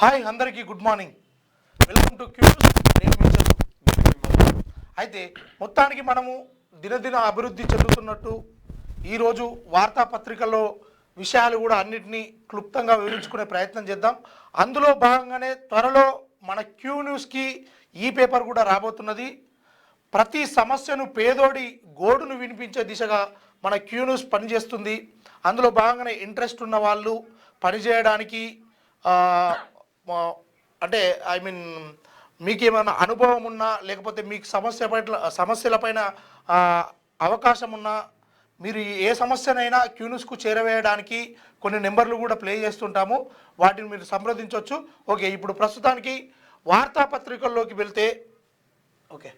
Hi అందరికీ good morning, welcome to cues. నేను మీ చదువు. అయితే మొత్తానికి మనము దినదిన అభివృద్ధి చెందుతున్నట్టు ఈరోజు వార్తాపత్రికల్లో విషయాలు కూడా అన్నిటినీ క్లుప్తంగా వివరించుకునే ప్రయత్నం చేద్దాం. అందులో భాగంగానే త్వరలో మన క్యూ న్యూస్కి ఈ పేపర్ కూడా రాబోతున్నది. ప్రతి సమస్యను పేదోడి గోడును వినిపించే దిశగా మన క్యూ న్యూస్ పనిచేస్తుంది. అందులో భాగంగానే ఇంట్రెస్ట్ ఉన్న వాళ్ళు పనిచేయడానికి అంటే మీకు ఏమైనా అనుభవం ఉన్నా లేకపోతే మీకు సమస్యలపైన అవకాశం ఉన్నా మీరు ఏ సమస్యనైనా క్యూ న్యూస్కు చేరవేయడానికి కొన్ని నెంబర్లు కూడా ప్లే చేస్తుంటాము, వాటిని మీరు సంప్రదించవచ్చు. ఓకే, ఇప్పుడు ప్రస్తుతానికి వార్తాపత్రికల్లోకి వెళ్తే ఓకే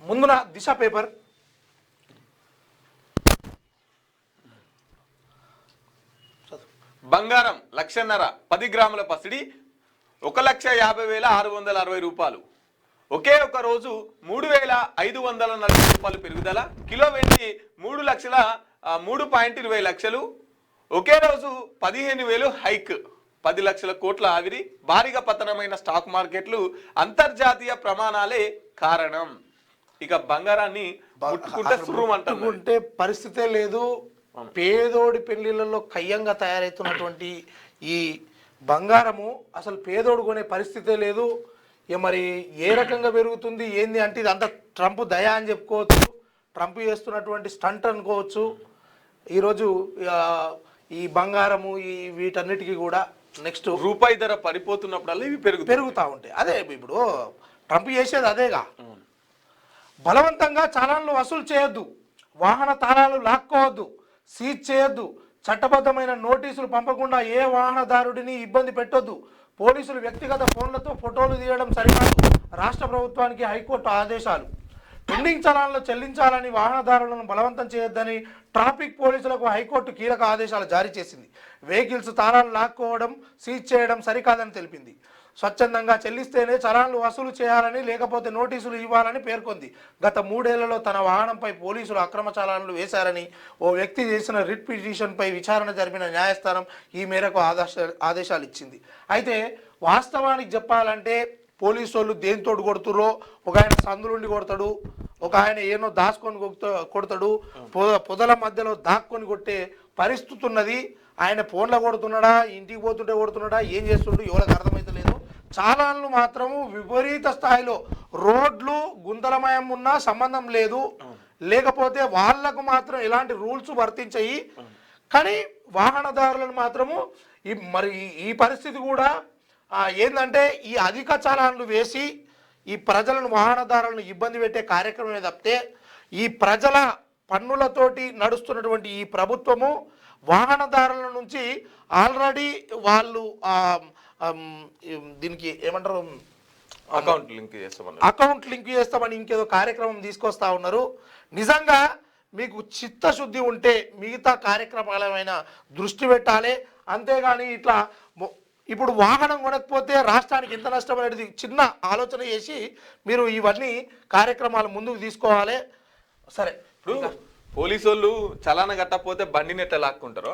ముందున దిశ పేపర్ బంగారం 1,50,000 10 గ్రాముల పసిడి 1,50,660 రూపాయలు. ఒకే ఒక రోజు 3,540 రూపాయలు పెరుగుదల. కిలో వెండి 3,20 లక్షలు. ఒకే రోజు 15,000 హైక్. 10 లక్షల కోట్ల ఆవిరి. భారీగా పతనమైన స్టాక్ మార్కెట్లు. అంతర్జాతీయ ప్రమాణాలే కారణం. ఇక బంగారాన్ని ముట్టుకుంటే పరిస్థితే లేదు. పేదోడి పెళ్లిళ్ళలో కయ్యంగా తయారవుతున్నటువంటి ఈ బంగారము అసలు పేదోడు కొనే పరిస్థితే లేదు. మరి ఏ రకంగా పెరుగుతుంది ఏంది అంటే ఇది అంతా ట్రంప్ దయా అని చెప్పుకోవచ్చు, ట్రంప్ చేస్తున్నటువంటి స్టంట్ అనుకోవచ్చు. ఈరోజు ఈ బంగారము ఈ వీటన్నిటికీ కూడా నెక్స్ట్ రూపాయి ధర పడిపోతున్నప్పుడల్లా ఇవి పెరుగుతూ ఉంటాయి. అదే ఇప్పుడు ట్రంప్ చేసేది అదేగా. బలవంతంగా చలాన్లు వసూలు చేయొద్దు, వాహన తాళాలు లాక్కోవద్దు, సీజ్ చేయొద్దు, చట్టబద్ధమైన నోటీసులు పంపకుండా ఏ వాహనదారుడిని ఇబ్బంది పెట్టొద్దు, పోలీసులు వ్యక్తిగత ఫోన్లతో ఫోటోలు తీయడం సరికాదు, రాష్ట్ర ప్రభుత్వానికి హైకోర్టు ఆదేశాలు, పెండింగ్ చలాన్లు చెల్లించాలని వాహనదారులను బలవంతం చేయొద్దని ట్రాఫిక్ పోలీసులకు హైకోర్టు కీలక ఆదేశాలు జారీ చేసింది. వెహికల్స్ తాళాలు లాక్కోవడం సీజ్ చేయడం సరికాదని తెలిపింది. స్వచ్ఛందంగా చెల్లిస్తేనే చలాన్లు వసూలు చేయాలని లేకపోతే నోటీసులు ఇవ్వాలని పేర్కొంది. గత 3 ఏళ్లలో తన వాహనంపై పోలీసులు అక్రమ చలాన్లు వేశారని ఓ వ్యక్తి చేసిన రిట్ పిటిషన్పై విచారణ జరిపిన న్యాయస్థానం ఈ మేరకు ఆదేశాలు ఇచ్చింది. అయితే వాస్తవానికి చెప్పాలంటే పోలీసు వాళ్ళు దేనితోటి కొడుతుర్రో, ఒక ఆయన సందులుండి కొడతాడు, ఒక ఆయన ఏనో దాచుకొని కొడతాడు, పొదల మధ్యలో దాక్కొని కొట్టే పరిస్థితి ఉన్నది. ఆయన ఫోన్లో కొడుతున్నాడా, ఇంటికి పోతుంటే కొడుతున్నాడా, ఏం చేస్తుండో ఎవరికి అర్థమైతే లేదు. చాలాన్లు మాత్రము విపరీత స్థాయిలో రోడ్లు గుంతలమయం ఉన్నా సంబంధం లేదు, లేకపోతే వాళ్లకు మాత్రం ఎలాంటి రూల్స్ వర్తించాయి. కానీ వాహనదారులను మాత్రము మరి ఈ పరిస్థితి కూడా ఏంటంటే ఈ అధిక చలాన్లు వేసి ఈ ప్రజలను వాహనదారులను ఇబ్బంది పెట్టే కార్యక్రమమే తప్పితే ఈ ప్రజల పన్నులతోటి నడుస్తున్నటువంటి ఈ ప్రభుత్వము వాహనదారుల నుంచి ఆల్రెడీ వాళ్ళు దీనికి ఏమంటారు అకౌంట్ లింక్ చేస్తామని ఇంకేదో కార్యక్రమం తీసుకొస్తా ఉన్నారు. నిజంగా మీకు చిత్తశుద్ధి ఉంటే మిగతా కార్యక్రమాలమైన దృష్టి పెట్టాలి. అంతేగాని ఇట్లా ఇప్పుడు వాహనం కొనకపోతే రాష్ట్రానికి ఎంత నష్టం అనేది చిన్న ఆలోచన చేసి మీరు ఇవన్నీ కార్యక్రమాలు ముందుకు తీసుకోవాలి. సరే, ఇప్పుడు పోలీసు వాళ్ళు చలాన కట్టకపోతే బండిని ఎట్లా లాక్కుంటారు,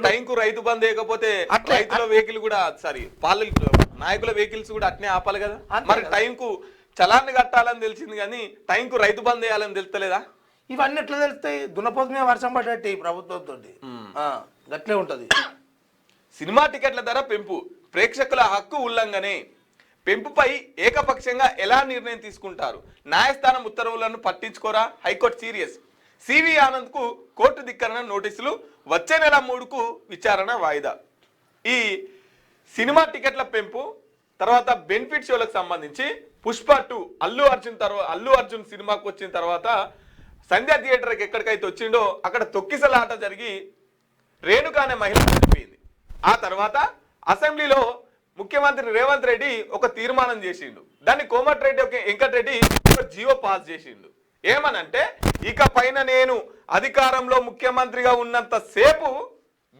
టైంకు రైతు బంద్ వేయకపోతే రైతుల వెహికల్ కూడా నాయకుల వెహికల్స్ కూడా అట్నే ఆపాలి కదా. మరి టైంకు చలాన్ని కట్టాలని తెలిసింది కానీ టైంకు రైతు బంద్ వేయాలని తెలుస్తలేదా? ఇవన్నీ ఎట్లా తెలుస్తాయి? దున్నపోతు మీద వర్షం పడ్డట్టు ఈ ప్రభుత్వంతో గట్లే ఉంటది. సినిమా టికెట్ల ధర పెంపు ప్రేక్షకుల హక్కు ఉల్లంఘనే. పెంపుపై ఏకపక్షంగా ఎలా నిర్ణయం తీసుకుంటారు? న్యాయస్థానం ఉత్తర్వులను పట్టించుకోరా? High court serious. సివి ఆనంద్కు కోర్టు ధిక్కరణ నోటీసులు. వచ్చే నెల 3కు విచారణ వాయిదా. ఈ సినిమా టికెట్ల పెంపు తర్వాత బెనిఫిట్ షోలకు సంబంధించి పుష్ప 2 అల్లు అర్జున్ సినిమాకు వచ్చిన తర్వాత సంధ్య థియేటర్కి ఎక్కడికైతే వచ్చిండో అక్కడ తొక్కిసలాట జరిగి రేణుక అనే మహిళ చనిపోయింది. ఆ తర్వాత అసెంబ్లీలో ముఖ్యమంత్రి రేవంత్ రెడ్డి ఒక తీర్మానం చేసిండు. దాన్ని కోమటిరెడ్డి వెంకటరెడ్డి ఒక జియో పాస్ చేసిండు. ఏమనంటే ఇక పైన నేను అధికారంలో ముఖ్యమంత్రిగా ఉన్నంత సేపు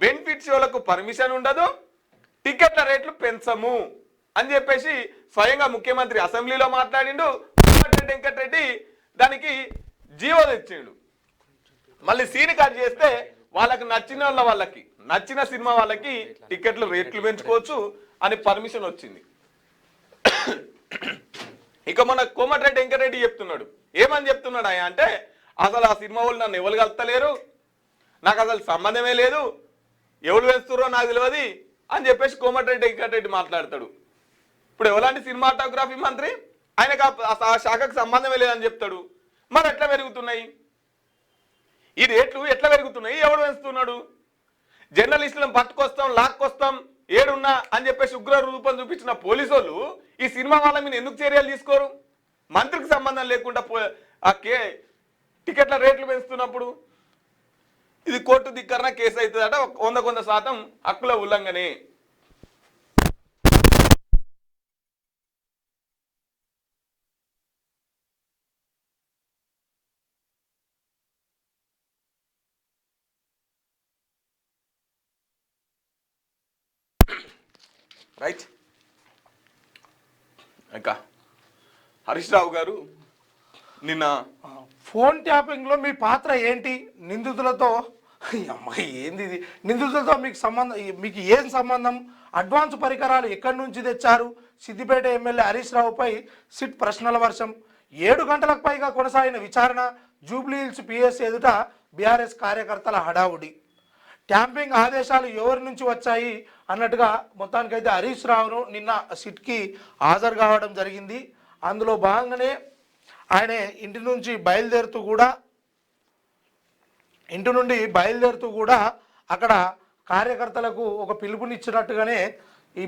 బెనిఫిట్ షోలకు పర్మిషన్ ఉండదు, టికెట్ల రేట్లు పెంచము అని చెప్పేసి స్వయంగా ముఖ్యమంత్రి అసెంబ్లీలో మాట్లాడిండు. కోమటిరెడ్డి వెంకటరెడ్డి దానికి జీవో తెచ్చిండు. మళ్ళీ సీన్ కట్ చేస్తే వాళ్ళకి నచ్చిన వాళ్ళకి నచ్చిన సినిమా వాళ్ళకి టికెట్లు రేట్లు పెంచుకోవచ్చు అని పర్మిషన్ వచ్చింది. ఇక మన కోమటిరెడ్డి వెంకటరెడ్డి చెప్తున్నాడు. ఏమని చెప్తున్నాడు ఆయన అంటే, అసలు ఆ సినిమా వాళ్ళు నన్ను ఎవరు కలుస్తలేరు, నాకు అసలు సంబంధమే లేదు, ఎవరు వేస్తున్నారో నాకు తెలియదు అని చెప్పేసి కోమటిరెడ్డి వెంకటరెడ్డి మాట్లాడతాడు. ఇప్పుడు ఎవలాంటి సినిమాటోగ్రఫీ మంత్రి, ఆయనకు ఆ శాఖకు సంబంధమే లేదని చెప్తాడు. మరి ఎట్లా పెరుగుతున్నాయి ఈ రేట్లు, ఎట్లా పెరుగుతున్నాయి, ఎవడు వేస్తున్నాడు? జర్నలిస్టులను పట్టుకొస్తాం, లాక్కొస్తాం, ఏడున్నా అని చెప్పేసి ఉగ్ర రూపం చూపించిన పోలీసు వాళ్ళు ఈ సినిమా వాళ్ళ మీద ఎందుకు చర్యలు తీసుకోరు? మంత్రికి సంబంధం లేకుండా టికెట్ల రేట్లు పెంచుతున్నప్పుడు ఇది కోర్టు ధిక్కరణ కేసు అవుతుందట. 100% హక్కుల ఉల్లంఘనే. రైట్. ఇంకా హరీష్ రావు గారు నిన్న ఫోన్ ట్యాపింగ్లో మీ పాత్ర ఏంటి? నిందితులతో అమ్మాయి ఏంది ఇది? నిందితులతో మీకు ఏం సంబంధం? అడ్వాన్స్ పరికరాలు ఎక్కడి నుంచి తెచ్చారు? సిద్దిపేట ఎమ్మెల్యే హరీష్ రావుపై సిట్ ప్రశ్నల వర్షం. 7 గంటలకు పైగా కొనసాగిన విచారణ. జూబ్లీహిల్స్ పిఎస్ ఎదుట బీఆర్ఎస్ కార్యకర్తల హడావుడి. ట్యాంపింగ్ ఆదేశాలు ఎవరి నుంచి వచ్చాయి అన్నట్టుగా మొత్తానికైతే హరీష్ రావును నిన్న సిట్కి హాజరు కావడం జరిగింది. అందులో భాగంగానే ఆయన ఇంటి నుండి బయలుదేరుతూ కూడా అక్కడ కార్యకర్తలకు ఒక పిలుపునిచ్చినట్టుగానే ఈ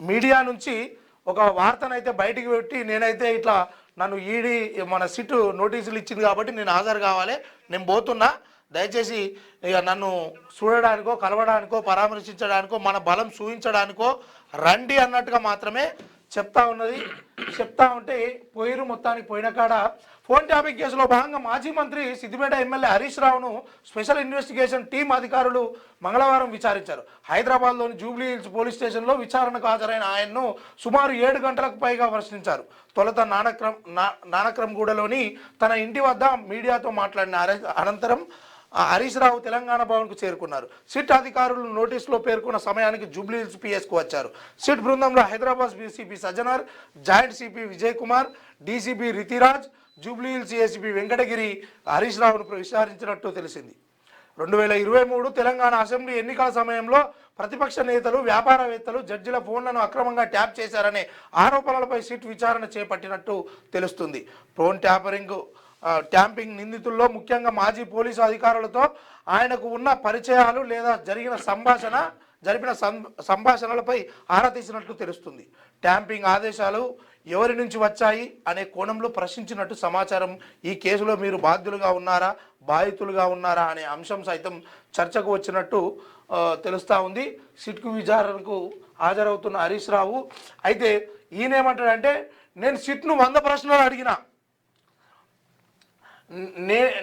మీడియా నుంచి ఒక వార్తనైతే బయటికి పెట్టి, నేనైతే ఇట్లా నన్ను ఈడీ మన సిట్ నోటీసులు ఇచ్చింది కాబట్టి నేను హాజరు కావాలి, నేను పోతున్నా, దయచేసి ఇక నన్ను చూడడానికో కలవడానికో పరామర్శించడానికో మన బలం చూపించడానికో రండి అన్నట్టుగా మాత్రమే చెప్తా ఉంటే పోయిరు. మొత్తానికి పోయిన కాడ ఫోన్ ట్యాపింగ్ కేసులో భాగంగా మాజీ మంత్రి సిద్దిపేట ఎమ్మెల్యే హరీష్ రావును స్పెషల్ ఇన్వెస్టిగేషన్ టీం అధికారులు మంగళవారం విచారించారు. హైదరాబాద్లోని జూబ్లీహిల్స్ పోలీస్ స్టేషన్లో విచారణకు హాజరైన ఆయన్ను సుమారు 7 గంటలకు పైగా ప్రశ్నించారు. తొలుత నానక్రమ్గూడలోని తన ఇంటి వద్ద మీడియాతో మాట్లాడిన అనంతరం హరీష్ రావు తెలంగాణ భవన్కు చేరుకున్నారు. సిట్ అధికారులు నోటీసులో పేర్కొన్న సమయానికి జూబ్లీహిల్స్ పిఎస్కు వచ్చారు. సిట్ బృందంలో Hyderabad CP Sajjanar, joint CP Vijay Kumar, DCP Ritiraj, Jubilee Hills ACP Venkatagiri Harish రావును విచారించినట్టు తెలిసింది. 2023 తెలంగాణ అసెంబ్లీ ఎన్నికల సమయంలో ప్రతిపక్ష నేతలు, వ్యాపారవేత్తలు, జడ్జిల ఫోన్లను అక్రమంగా ట్యాప్ చేశారనే ఆరోపణలపై సిట్ విచారణ చేపట్టినట్టు తెలుస్తుంది. ఫోన్ ట్యాంపింగ్ నిందితుల్లో ముఖ్యంగా మాజీ పోలీసు అధికారులతో ఆయనకు ఉన్న పరిచయాలు లేదా జరిపిన సంభాషణలపై ఆరా తీసినట్లు తెలుస్తుంది. ట్యాంపింగ్ ఆదేశాలు ఎవరి నుంచి వచ్చాయి అనే కోణంలో ప్రశ్నించినట్టు సమాచారం. ఈ కేసులో మీరు బాధితులుగా ఉన్నారా అనే అంశం సైతం చర్చకు వచ్చినట్టు తెలుస్తూ ఉంది. సిట్కు విచారణకు హాజరవుతున్న హరీష్ రావు అయితే ఈయనేమంటాడంటే, నేను సిట్ను 100 ప్రశ్నలు అడిగినా,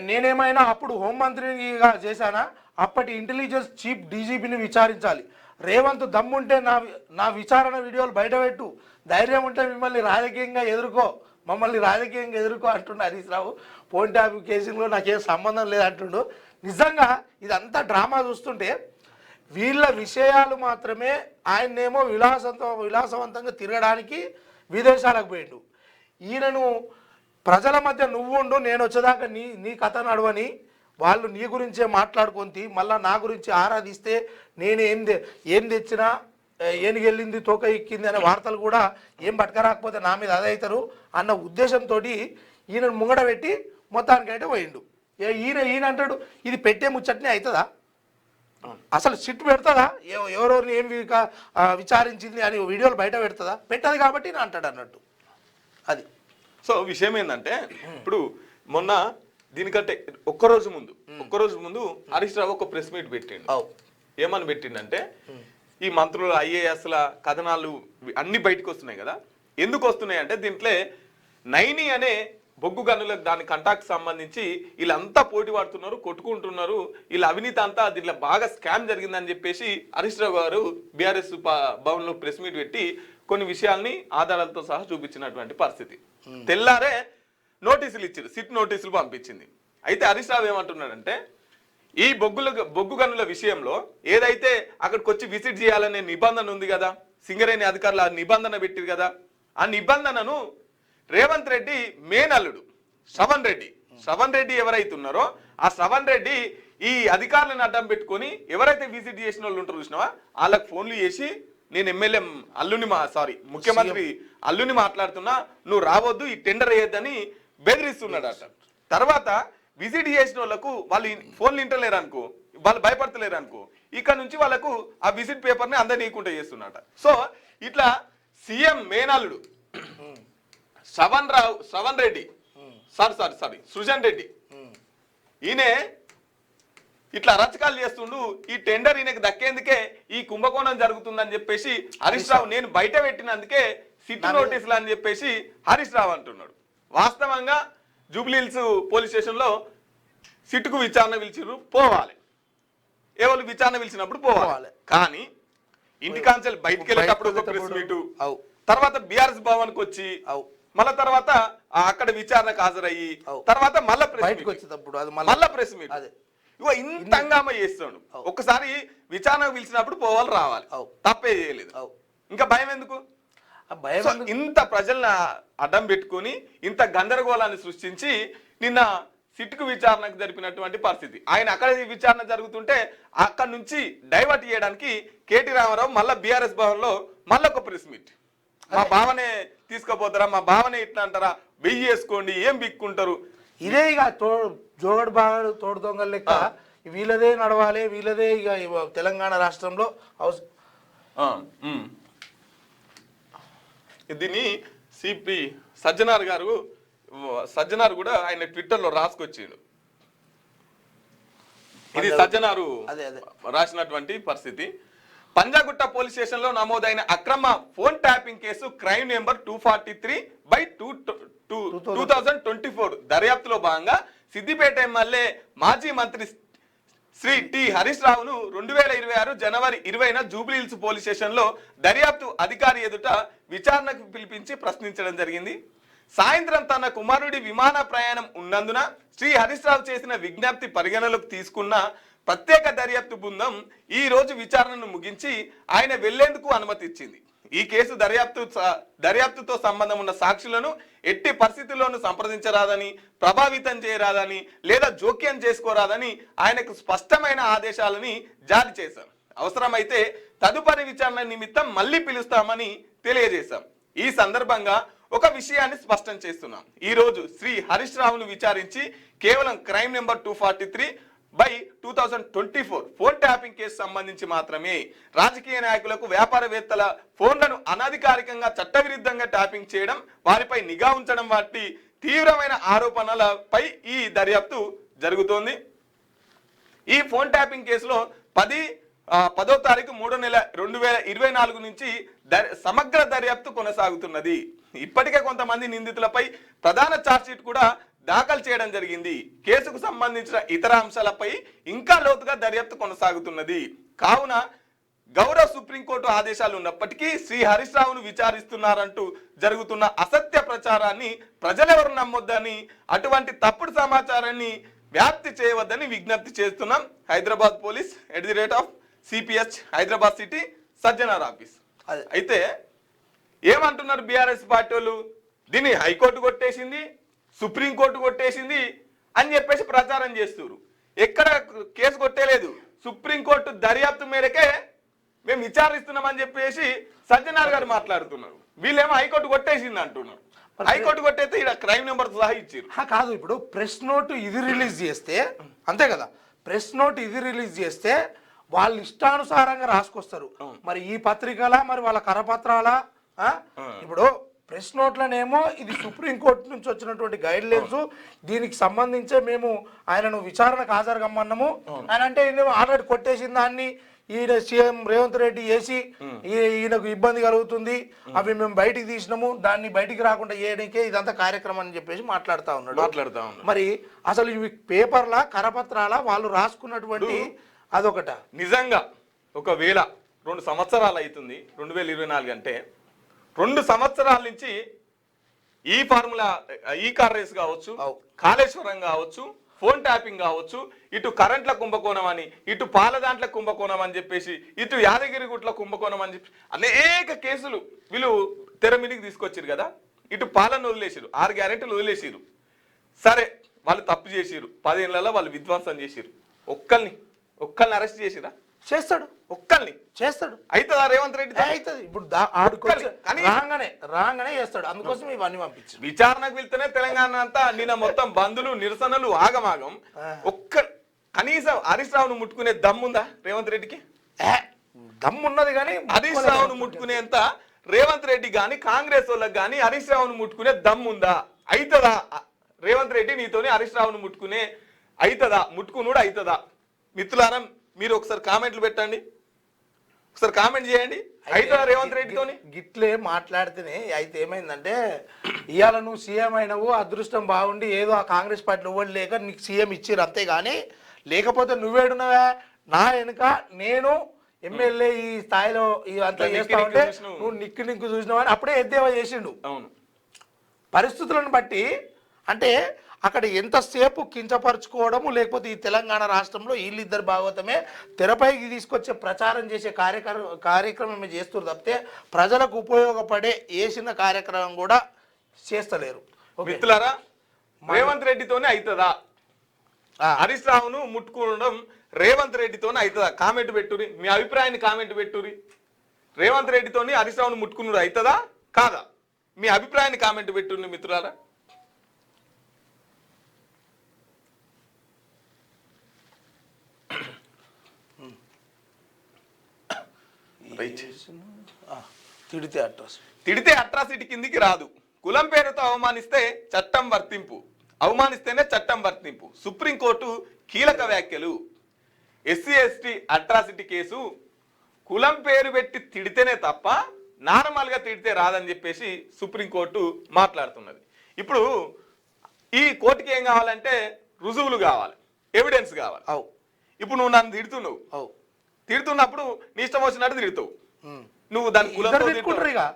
నేనేమైనా అప్పుడు హోంమంత్రిగా చేశానా? అప్పటి ఇంటెలిజెన్స్ చీఫ్ డీజీపీని విచారించాలి. రేవంత్ దమ్ముంటే నా విచారణ వీడియోలు బయటపెట్టు, ధైర్యం ఉంటే మమ్మల్ని రాజకీయంగా ఎదుర్కో అంటుండు హరీష్ రావు. ఫోన్ ట్యాపింగ్ కేసులో నాకేం సంబంధం లేదంటుండు. నిజంగా ఇదంతా డ్రామా చూస్తుంటే వీళ్ళ విషయాలు మాత్రమే. ఆయన్నేమో విలాసవంతంగా తిరగడానికి విదేశాలకు పోయిండు. ఈయనను ప్రజల మధ్య నువ్వుండు, నేను వచ్చేదాకా నీ కథ నడవని, వాళ్ళు నీ గురించే మాట్లాడుకొని మళ్ళీ నా గురించి ఆరాధిస్తే నేను ఏం తెచ్చినా ఏనుగెళ్ళింది తోక ఎక్కింది అనే వార్తలు కూడా ఏం పట్టుకరాకపోతే నా మీద అదవుతారు అన్న ఉద్దేశంతో ఈయనను ముంగడ పెట్టి మొత్తానికైతే పోయిండు. ఈయన అంటాడు, ఇది పెట్టే ముచ్చట్నే అవుతుందా? అసలు సిట్ పెడుతుందా? ఎవరెవరిని ఏం విచారించింది అని వీడియోలు బయట పెడుతుందా? పెట్టదు కాబట్టి నేను అంటాడు అన్నట్టు. అది సో విషయం ఏంటంటే, ఇప్పుడు మొన్న దీనికంటే ఒక్కరోజు ముందు హరీష్ రావు ఒక ప్రెస్ మీట్ పెట్టిండు. ఏమని పెట్టిండంటే, ఈ మంత్రులు ఐఏఎస్ల కథనాలు అన్ని బయటకు వస్తున్నాయి కదా. ఎందుకు వస్తున్నాయి అంటే, దీంట్లో నైని అనే బొగ్గు గనులకు దాని కంటాక్ట్ సంబంధించి వీళ్ళంతా పోటీ పడుతున్నారు, కొట్టుకుంటున్నారు, వీళ్ళ అవినీతి అంతా దీంట్లో బాగా స్కామ్ జరిగిందని చెప్పేసి హరీష్ రావు గారు బీఆర్ఎస్ భవన్లో ప్రెస్ మీట్ పెట్టి కొన్ని విషయాల్ని ఆధారాలతో సహా చూపించినటువంటి పరిస్థితి. తెల్లారే నోటీసులు ఇచ్చారు, సిట్ నోటీసులు పంపించింది. అయితే హరీష్ రావు ఏమంటున్నాడంటే ఈ బొగ్గు గనుల విషయంలో ఏదైతే అక్కడికి వచ్చి విజిట్ చేయాలనే నిబంధన ఉంది కదా, సింగరేణి అధికారులు ఆ నిబంధన పెట్టిరు కదా, ఆ నిబంధనను రేవంత్ రెడ్డి మేనల్లుడు శ్రవణ్ రెడ్డి ఎవరైతే ఉన్నారో ఆ శ్రవణ్ రెడ్డి ఈ అధికారులను అడ్డం పెట్టుకొని ఎవరైతే విజిట్ చేసిన వాళ్ళు ఉంటారు చూసినావా వాళ్ళకి ఫోన్లు చేసి నేను ఎమ్మెల్యే ముఖ్యమంత్రి అల్లుని మాట్లాడుతున్నా, నువ్వు రావద్దు, ఈ టెండర్ అయ్యేద్దని బెదిరిస్తున్నాడట. తర్వాత విజిట్ చేసిన వాళ్ళకు వాళ్ళు ఫోన్లు ఇంటలేరు అనుకో, వాళ్ళు భయపడతలేరు అనుకో, ఇక్కడ నుంచి వాళ్ళకు ఆ విజిట్ పేపర్ని అందనీయకుండా చేస్తున్నట. సో ఇట్లా సీఎం మేనల్లుడు సృజన్ రెడ్డి ఈయనే ఇట్లా రచకాలు చేస్తుండు. ఈ టెండర్ ఈయనకు దక్కేందుకే ఈ కుంభకోణం జరుగుతుందని చెప్పేసి హరీష్ రావు నేను బయట పెట్టినందుకే సిటీ నోటీసులు అని చెప్పేసి హరీష్ రావు అంటున్నాడు. వాస్తవంగా జూబ్లీహిల్స్ పోలీస్ స్టేషన్లో సిట్టుకు విచారణ పిలిచిర్రు, పోవాలి. ఎవరు విచారణ పిలిచినప్పుడు పోవాలి. కానీ ఇంటికాంచెల్ బయటికి వెళ్ళేటప్పుడు ఒక ప్రెస్ మీటు, తర్వాత బీఆర్ఎస్ భవన్ కు వచ్చి మళ్ళా తర్వాత అక్కడ విచారణకు హాజరయ్యి తర్వాత మళ్ళా ప్రెస్ మీట్ ఇగో ఇంత హంగామా చేస్తాడు. ఒక్కసారి విచారణకు పిలిచినప్పుడు పోవాలి, రావాలి, తప్పే చేయలేదు. ఇంకా భయం ఎందుకు? ఇంత ప్రజల్ని అడ్డం పెట్టుకుని ఇంత గందరగోళాన్ని సృష్టించి నిన్న సిట్కు విచారణకు జరిపినటువంటి పరిస్థితి. ఆయన అక్కడ విచారణ జరుగుతుంటే అక్కడ నుంచి డైవర్ట్ చేయడానికి కేటీ రామారావు మళ్ళా బీఆర్ఎస్ భవన్ లో మళ్ళీ ఒక ప్రెస్ మీట్. మా భావనే తీసుకుపోతారా, మా భావనే ఇట్లా అంటారా, వెయ్యి వేసుకోండి, ఏం బిక్కుంటారు. ఇదే ఇక జోగడు బాగడు తోడు దొంగల లెక్క వీళ్ళదే నడవాలి, వీళ్ళదే ఇక తెలంగాణ రాష్ట్రంలో దీన్ని సిపి సజ్జనార్ కూడా ఆయన ట్విట్టర్ లో రాసుకొచ్చిండు. ఇది సజ్జనారు రాసినటువంటి పరిస్థితి. పంజాగుట్ట పోలీస్ స్టేషన్ లో నమోదైన అక్రమ phone tapping case crime number 243/2024 దర్యాప్తులో భాగంగా సిద్దిపేట ఎమ్మెల్యే మాజీ మంత్రి శ్రీ టి హరీష్ రావును 2026 జనవరి 20న జూబ్లీహిల్స్ పోలీస్ స్టేషన్ లో దర్యాప్తు అధికారి ఎదుట విచారణకు పిలిపించి ప్రశ్నించడం జరిగింది. సాయంత్రం తన కుమారుడి విమాన ప్రయాణం ఉన్నందున శ్రీ హరీష్ రావు చేసిన విజ్ఞప్తి పరిగణలోకి తీసుకున్న ప్రత్యేక దర్యాప్తు బృందం ఈ రోజు విచారణను ముగించి ఆయన వెళ్లేందుకు అనుమతి ఇచ్చింది. ఈ కేసు దర్యాప్తుతో సంబంధం ఉన్న సాక్షులను ఎట్టి పరిస్థితుల్లోనూ సంప్రదించరాదని, ప్రభావితం చేయరాదని లేదా జోక్యం చేసుకోరాదని ఆయనకు స్పష్టమైన ఆదేశాలని జారీ చేశాం. అవసరమైతే తదుపరి విచారణ నిమిత్తం మళ్లీ పిలుస్తామని తెలియజేశాం. ఈ సందర్భంగా ఒక విషయాన్ని స్పష్టం చేస్తున్నాం. ఈ రోజు శ్రీ హరీష్ రావును విచారించి కేవలం crime number 243/2024 phone tapping case సంబంధించి మాత్రమే రాజకీయ నాయకులకు, వ్యాపారవేత్తల ఫోన్లను అనధికారికంగా చట్టవిరుద్ధంగా ట్యాపింగ్ చేయడం, వారిపై నిఘా ఉంచడం వంటి తీవ్రమైన ఆరోపణలపై ఈ దర్యాప్తు జరుగుతోంది. ఈ ఫోన్ ట్యాపింగ్ కేసులో 10వ తారీఖు 3వ నెల 2024 నుంచి సమగ్ర దర్యాప్తు కొనసాగుతున్నది. ఇప్పటికే కొంతమంది నిందితులపై ప్రధాన ఛార్జ్షీట్ కూడా దాఖలు చేయడం జరిగింది. కేసుకు సంబంధించిన ఇతర అంశాలపై ఇంకా లోతుగా దర్యాప్తు కొనసాగుతున్నది. కావున గౌరవ సుప్రీంకోర్టు ఆదేశాలు ఉన్నప్పటికీ శ్రీ హరీష్ రావును విచారిస్తున్నారంటూ జరుగుతున్న అసత్య ప్రచారాన్ని ప్రజలెవరు నమ్మొద్దని, అటువంటి తప్పుడు సమాచారాన్ని వ్యాప్తి చేయవద్దని విజ్ఞప్తి చేస్తున్నాం. Hyderabad police @CPH Hyderabad city Sajjanar office. అయితే ఏమంటున్నారు బీఆర్ఎస్ పార్టీ వాళ్ళు? దీన్ని హైకోర్టు కొట్టేసింది, సుప్రీంకోర్టు కొట్టేసింది అని చెప్పేసి ప్రచారం చేస్తున్నారు. ఎక్కడ కేసు కొట్టేలేదు, సుప్రీంకోర్టు దర్యాప్తు మేరకే మేము విచారిస్తున్నామని చెప్పేసి సజ్జనార్ గారు మాట్లాడుతున్నారు. వీళ్ళేమో హైకోర్టు కొట్టేసింది అంటున్నారు. హైకోర్టు కొట్టేస్తే ఇక్కడ క్రైమ్ నెంబర్ సహా ఇచ్చారు. కాదు, ఇప్పుడు ప్రెస్ నోట్ ఇది రిలీజ్ చేస్తే అంతే కదా, ప్రెస్ నోట్ ఇది రిలీజ్ చేస్తే వాళ్ళు ఇష్టానుసారంగా రాసుకొస్తారు. మరి ఈ పత్రికల మరి వాళ్ళ కరపత్రాల ఇప్పుడు ప్రెస్ నోట్లనేమో ఇది సుప్రీంకోర్టు నుంచి వచ్చినటువంటి గైడ్ లైన్స్, దీనికి సంబంధించే మేము ఆయనను విచారణకు హాజరుగమ్మన్నాము అని అంటే ఆల్రెడీ కొట్టేసిన దాన్ని ఈయన సీఎం రేవంత్ రెడ్డి చేసి ఈయనకు ఇబ్బంది కలుగుతుంది, అవి మేము బయటికి తీసినాము, దాన్ని బయటికి రాకుండా చేయడానికే ఇదంతా కార్యక్రమం అని చెప్పేసి మాట్లాడుతూ ఉన్నాడు. మరి అసలు ఇవి పేపర్ల కరపత్రాల వాళ్ళు రాసుకున్నటువంటి అదొకట. నిజంగా ఒకవేళ 2 సంవత్సరాలు అవుతుంది 2024 అంటే 2 సంవత్సరాల నుంచి ఈ ఫార్ములా, ఈ కార్ రేస్ కావచ్చు, కాళేశ్వరం కావచ్చు, ఫోన్ ట్యాపింగ్ కావచ్చు, ఇటు కరెంట్ల కుంభకోణం అని, ఇటు పాల దాంట్ల కుంభకోణం అని చెప్పేసి, ఇటు యాదగిరిగుట్ల కుంభకోణం అని చెప్పి అనేక కేసులు వీళ్ళు తెర మీదకి తీసుకొచ్చారు కదా. ఇటు పాలన వదిలేసారు, 6 గ్యారెంటీలు వదిలేసారు. సరే వాళ్ళు తప్పు చేసిరు, 10 ఏళ్లలో వాళ్ళు విధ్వంసం చేసిరు. ఒక్కల్ని అరెస్ట్ చేసిరా? చేస్తాడు, ఒక్కల్ని చేస్తాడు. అవుతుందా రేవంత్ రెడ్డి? అవుతుంది. ఇప్పుడు రాగానే చేస్తాడు. అందుకోసం ఇవన్నీ పంపించు. విచారణకు వెళ్తేనే తెలంగాణ అంతా నిన్న మొత్తం బంధులు, నిరసనలు, ఆగమాగం. కనీసం హరీష్ రావును ముట్టుకునే దమ్ముందా రేవంత్ రెడ్డికి? దమ్మున్నది కానీ హరీష్ రావును ముట్టుకునేంత రేవంత్ రెడ్డి గాని కాంగ్రెస్ వాళ్ళకి గాని హరీష్ రావును ముట్టుకునే దమ్ముందా? అవుతుందా రేవంత్ రెడ్డి నీతోనే హరీష్ రావును ముట్టుకునే అవుతుందా? ముట్టుకునుడు అవుతుందా? మిత్రులారా మీరు ఒకసారి కామెంట్లు పెట్టండి, ఒకసారి కామెంట్ చేయండి. అవుతుందా రేవంత్ రెడ్డితోని? గిట్లే మాట్లాడితేనే అయితే ఏమైందంటే, ఇవాళ నువ్వు సీఎం అయినవు, అదృష్టం బాగుండి ఏదో ఆ కాంగ్రెస్ పార్టీలో ఇవ్వడు లేక నీకు సీఎం ఇచ్చిర్రు అంతే. కానీ లేకపోతే నువ్వేడున్నావా నా వెనుక నేను ఎమ్మెల్యే ఈ స్థాయిలో అంతా చేస్తా ఉంటే నువ్వు నిక్కు చూసినావు అని అప్పుడే ఎద్దేవా చేసిండు. అవును, పరిస్థితులను బట్టి. అంటే అక్కడ ఎంతసేపు కించపరుచుకోవడము, లేకపోతే ఈ తెలంగాణ రాష్ట్రంలో వీళ్ళిద్దరు భాగవతమే తెరపైకి తీసుకొచ్చే ప్రచారం చేసే కార్యక్రమం చేస్తారు తప్పితే ప్రజలకు ఉపయోగపడే వేసిన కార్యక్రమం కూడా చేస్తలేరు. మిత్రులారా రేవంత్ రెడ్డితోనే అవుతుందా? హరీష్ రావును ముట్టుకోవడం రేవంత్ రెడ్డితోనే అవుతుందా? కామెంట్ పెట్టురి, మీ అభిప్రాయాన్ని కామెంట్ పెట్టురి. రేవంత్ రెడ్డితోని హరీష్ రావును ముట్టుకున్నాడు అవుతుందా కాదా? మీ అభిప్రాయాన్ని కామెంట్ పెట్టుర్రి మిత్రులారా. తిడితే అట్రాసిటీ కిందికి రాదు. కులం పేరుతో అవమానిస్తే చట్టం వర్తింపు, అవమానిస్తేనే చట్టం వర్తింపు. సుప్రీంకోర్టు కీలక వ్యాఖ్యలు. ఎస్సీ ఎస్టీ అట్రాసిటీ కేసు కులం పేరు పెట్టి తిడితేనే తప్ప నార్మల్గా తిడితే రాదని చెప్పేసి సుప్రీంకోర్టు మాట్లాడుతున్నది. ఇప్పుడు ఈ కోర్టుకి ఏం కావాలంటే రుజువులు కావాలి, ఎవిడెన్స్ కావాలి. ఇప్పుడు నువ్వు నన్ను తిడుతున్నావు, తిడుతున్నప్పుడు నీ ఇష్టం వచ్చినట్టు తిడతావు. నువ్వు దాని కులంతో